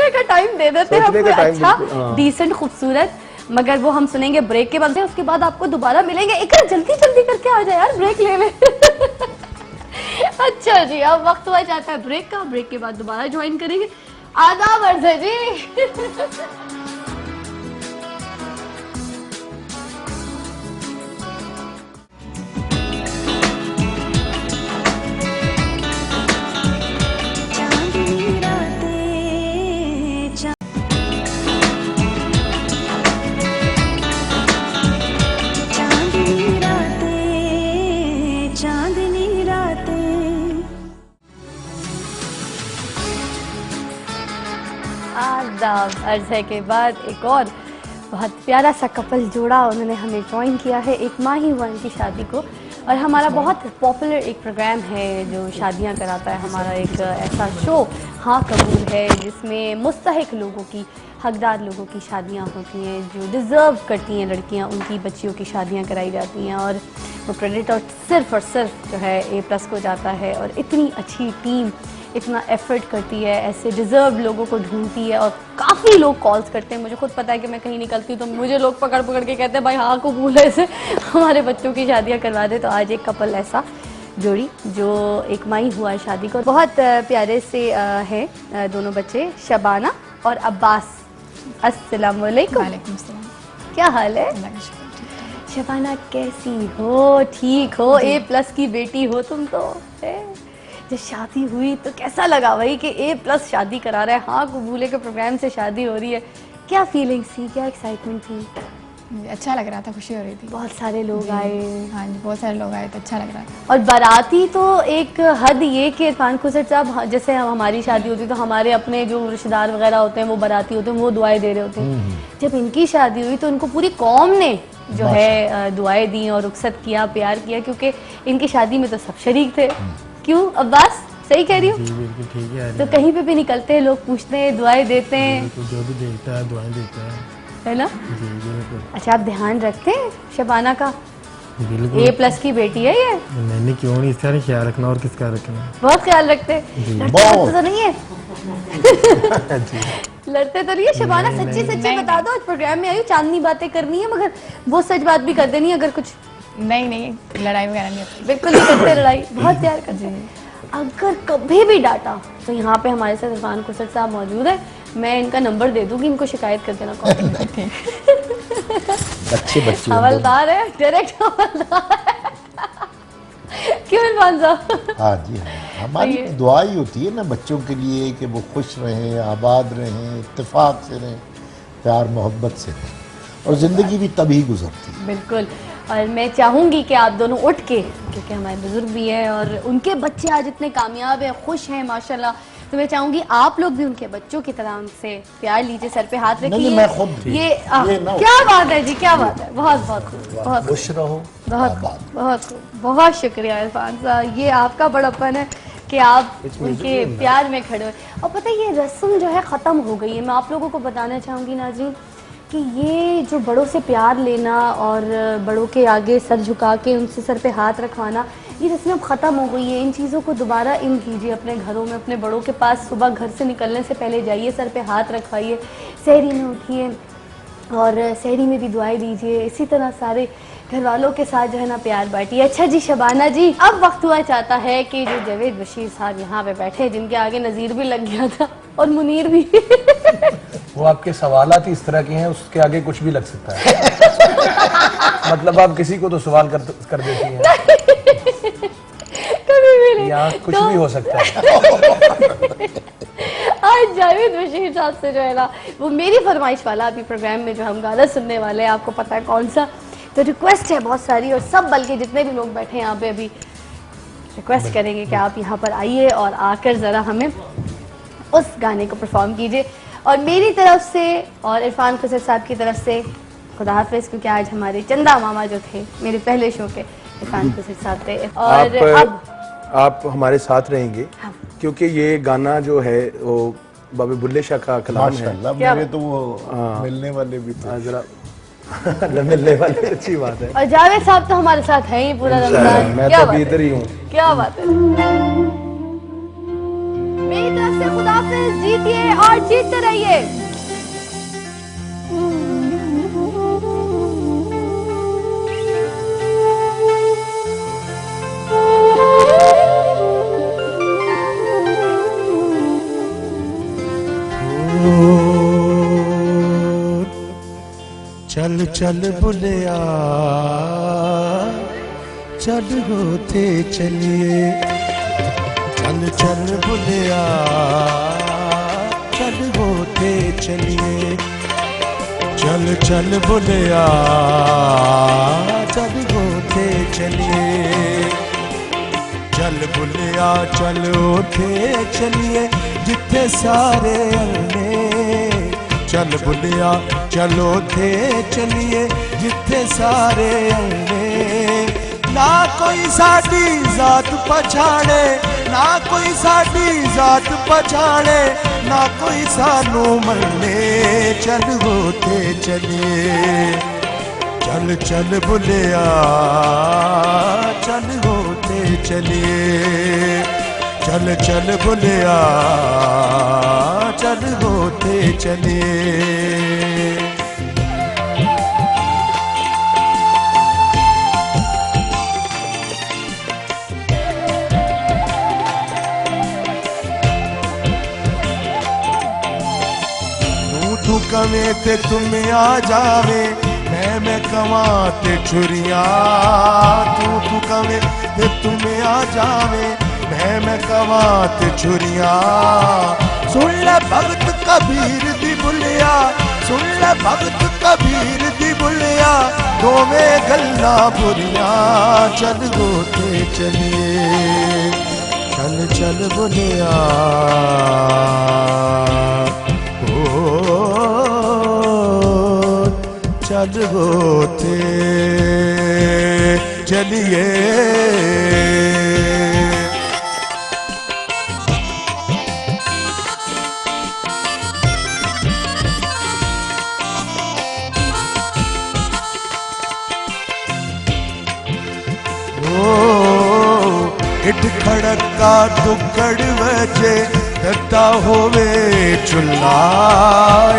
का टाइम दे देते हैं हम, कोई अच्छा डिसेंट खूबसूरत मगर वो हम सुनेंगे ब्रेक के बाद। उसके बाद आपको दोबारा मिलेंगे। इकरा जल्दी जल्दी करके आ जाए यार, ब्रेक ले ले। अच्छा जी, अब वक्त हुआ जाता है ब्रेक का। ब्रेक के बाद दोबारा ज्वाइन करेंगे। आदाब अर्ज़ है जी। आदाब अर्ज़ है के बाद एक और बहुत प्यारा सा कपल जोड़ा उन्होंने हमें ज्वाइन किया है। एक माह ही हुआ इनकी शादी को, और हमारा बहुत पॉपुलर एक प्रोग्राम है जो शादियां कराता है। हमारा एक ऐसा शो हाँ कबूल है जिसमें मुस्तहिक लोगों की, हकदार लोगों की शादियां होती हैं, जो डिज़र्व करती हैं लड़कियां, उनकी बच्चियों की शादियां कराई जाती हैं, और वो क्रेडिट और सिर्फ जो है A+ को जाता है। और इतनी अच्छी टीम इतना एफर्ट करती है, ऐसे डिज़र्व लोगों को ढूंढती है, और काफ़ी लोग कॉल्स करते हैं। मुझे खुद पता है कि मैं कहीं निकलती हूँ तो मुझे लोग पकड़ पकड़ के कहते हैं भाई हाँ कबूल है, ऐसे हमारे बच्चों की शादियाँ करवा दे। तो आज एक कपल ऐसा जोड़ी जो एक माह ही हुआ है शादी को, बहुत प्यारे से हैं दोनों बच्चे, शबाना और अब्बास। अस्सलाम वालेकुम। क्या हाल है शबाना, कैसी हो? ठीक हो? A+ की बेटी हो तुम तो। जब शादी हुई तो कैसा लगा भाई कि A+ शादी करा रहा है, हाँ कबूले के प्रोग्राम से शादी हो रही है? क्या फीलिंग्स थी, क्या एक्साइटमेंट थी? अच्छा लग रहा था, खुशी हो रही थी। बहुत सारे लोग आए। हाँ जी, बहुत सारे लोग आए तो अच्छा लग रहा था। और बाराती तो एक हद ये कि इरफान खुसर साहब, जैसे हमारी शादी होती तो हमारे अपने जो रिश्तेदार वगैरह होते हैं वो बाराती होते हैं, वो दुआएं दे रहे होते हैं। जब इनकी शादी हुई तो उनको पूरी कौम ने जो है दुआएं दी और रुखसत किया, प्यार किया, क्योंकि इनकी शादी में तो सब शरीक थे। क्यों अब्बास, सही कह रही हूँ? बिल्कुल ठीक है। तो कहीं पे भी निकलते हैं लोग पूछते हैं, दुआएं देते हैं, जो भी देखता है दुआएं देता है ना? जी बिल्कुल। अच्छा, आप ध्यान रखते हैं शबाना का? बिल्कुल। A+ की बेटी है ये। मैंने क्यों नहीं, इसका नहीं ख्याल रखना और किसका रखना? बहुत ख्याल रखते हैं। लड़ते तो नहीं है? लड़ते तो नहीं है शबाना? सच्ची सच्ची बता दो। प्रोग्राम में आई हूँ, चांदनी बातें करनी है, मगर वो सच बात भी कर देनी है अगर कुछ। नहीं, लड़ाई वगैरह नहीं होती। बिल्कुल नहीं करते लड़ाई, बहुत प्यार करते हैं। अगर कभी भी डांटा तो यहाँ पे हमारे साथ इरफान खुसर साहब मौजूद है, मैं इनका नंबर दे दूंगी, इनको शिकायत कर देना। अच्छे बच्चे हवलदार है, डायरेक्ट हवलदार है। क्यों इरफान साहब? हाँ जी हाँ, हमारी दुआ ही होती है ना बच्चों के लिए कि वो खुश रहें, आबाद रहें, इत्तेफाक से रहें, प्यार मोहब्बत से रहें, और ज़िंदगी भी तभी गुजरती है। बिल्कुल। और मैं चाहूँगी कि आप दोनों उठ के, क्योंकि हमारे बुजुर्ग भी हैं और उनके बच्चे आज इतने कामयाब हैं, खुश हैं माशाल्लाह, तो मैं चाहूँगी आप लोग भी उनके बच्चों की तरह उनसे प्यार लीजिए, सर पे हाथ रखिए। मैं खुद ये क्या बात है जी, क्या बात है। बहुत बहुत बहुत खुश रहो, बहुत शुक्रिया इरफान साहब, ये आपका बड़प्पन है कि आप उनके प्यार में खड़े हुए। और पता है ये रस्म जो है ख़त्म हो गई है। मैं आप लोगों को बताना चाहूँगी नाज़रीन कि ये जो बड़ों से प्यार लेना और बड़ों के आगे सर झुका के उनसे सर पे हाथ रखवाना, ये रस्में अब ख़त्म हो गई है। इन चीज़ों को दोबारा इन कीजिए अपने घरों में, अपने बड़ों के पास सुबह घर से निकलने से पहले जाइए, सर पे हाथ रखवाइए, सहरी में उठिए और सहरी में भी दुआएं दीजिए। इसी तरह सारे घर वालों के साथ जो है ना प्यार बांटिए। अच्छा जी शबाना जी, अब वक्त हुआ चाहता है कि जो जावेद बशीर साहब यहाँ पे बैठे, जिनके आगे नज़ीर भी लग गया था और मुनीर भी वो आपके सवालात ही इस तरह के हैं, उसके आगे कुछ भी लग सकता है। मतलब आप किसी को तो सवाल कर देती हैं। कभी भी नहीं, यहाँ कुछ भी हो सकता है। आज जावेद बशीर साहब से जो है ना, वो मेरी फरमाइश वाला अभी प्रोग्राम में जो हम गाना सुनने वाले हैं, आपको पता है कौन सा, तो रिक्वेस्ट है बहुत सारी, और सब बल्कि जितने भी लोग बैठे हैं यहाँ पे अभी रिक्वेस्ट करेंगे कि आप यहाँ पर आइए और आकर ज़रा हमें उस गाने को परफॉर्म कीजिए। और मेरी तरफ से और इरफान खुसर साहब की तरफ से खुदा हाफिज़, क्योंकि आज हमारे चंदा मामा जो थे मेरे पहले शो के, इरफान खुसर साहब थे। और अब आप हमारे साथ रहेंगे क्योंकि ये गाना जो है वो बाबे बुल्ले शाह का कलाम है। मेरे तो वो मिलने वाले भी थे, जरा मिलने वाले, अच्छी बात है। और जावेद साहब तो हमारे साथ हैं ही पूरा रमजान। मैं क्या तो अभी इधर ही हूँ। क्या बात है। मेरी तरफ से खुदा हाफिज़, जीतिए और जीतते रहिए। चल चल बुलिया चल होते चलिए चल चल बुलिया चल होते चलिए चल चल बुलिया चल होते चलिए चल बुलिया चल होते चलिए जिथे सारे अल्ले चल बुलिया चलो थे चलिए जिथे सारे अल्ले ना कोई साडी जात पछाड़े ना कोई साडी जात पछाड़े ना कोई सानू मल्ले चल होते चलिए चल चल बुलिया चल होते चलिए चल चल बुलिया चल होते चलिए तू कवे ते तुम आ जावे मैं कवा ते छुरिया तू कवे ते तुम आ जावे मैं कवा ते छुरिया सुन ले भगत कबीर दी बुलिया सुन ले भगत कबीर दी बुलिया दोवे गल्ला बुरिया चल होते चलिए चल चल बुलिया चल होते चलिए इट खड़का दुकड़ वजे दत्ता होवे चुल्ला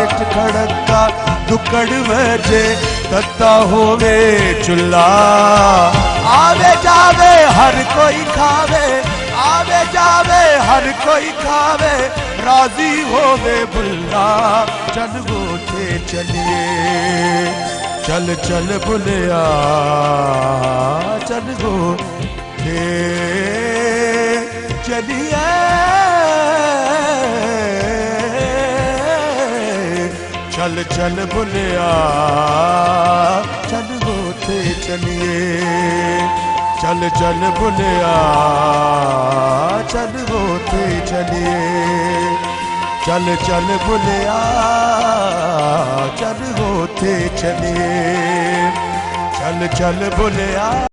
इट खड़का दुकड़ वजे दत्ता होवे चुल्ला आवे जावे हर कोई खावे आवे जावे हर कोई खावे राजी होवे बुल्ला चल होते चलिए चल चल बुलिया चल होते चलिए चल चल बुलिया चल होते चलिए चल चल बुलिया चल होते चलिए चल चल बुलिया चल होते चलिए चल चल बुलिया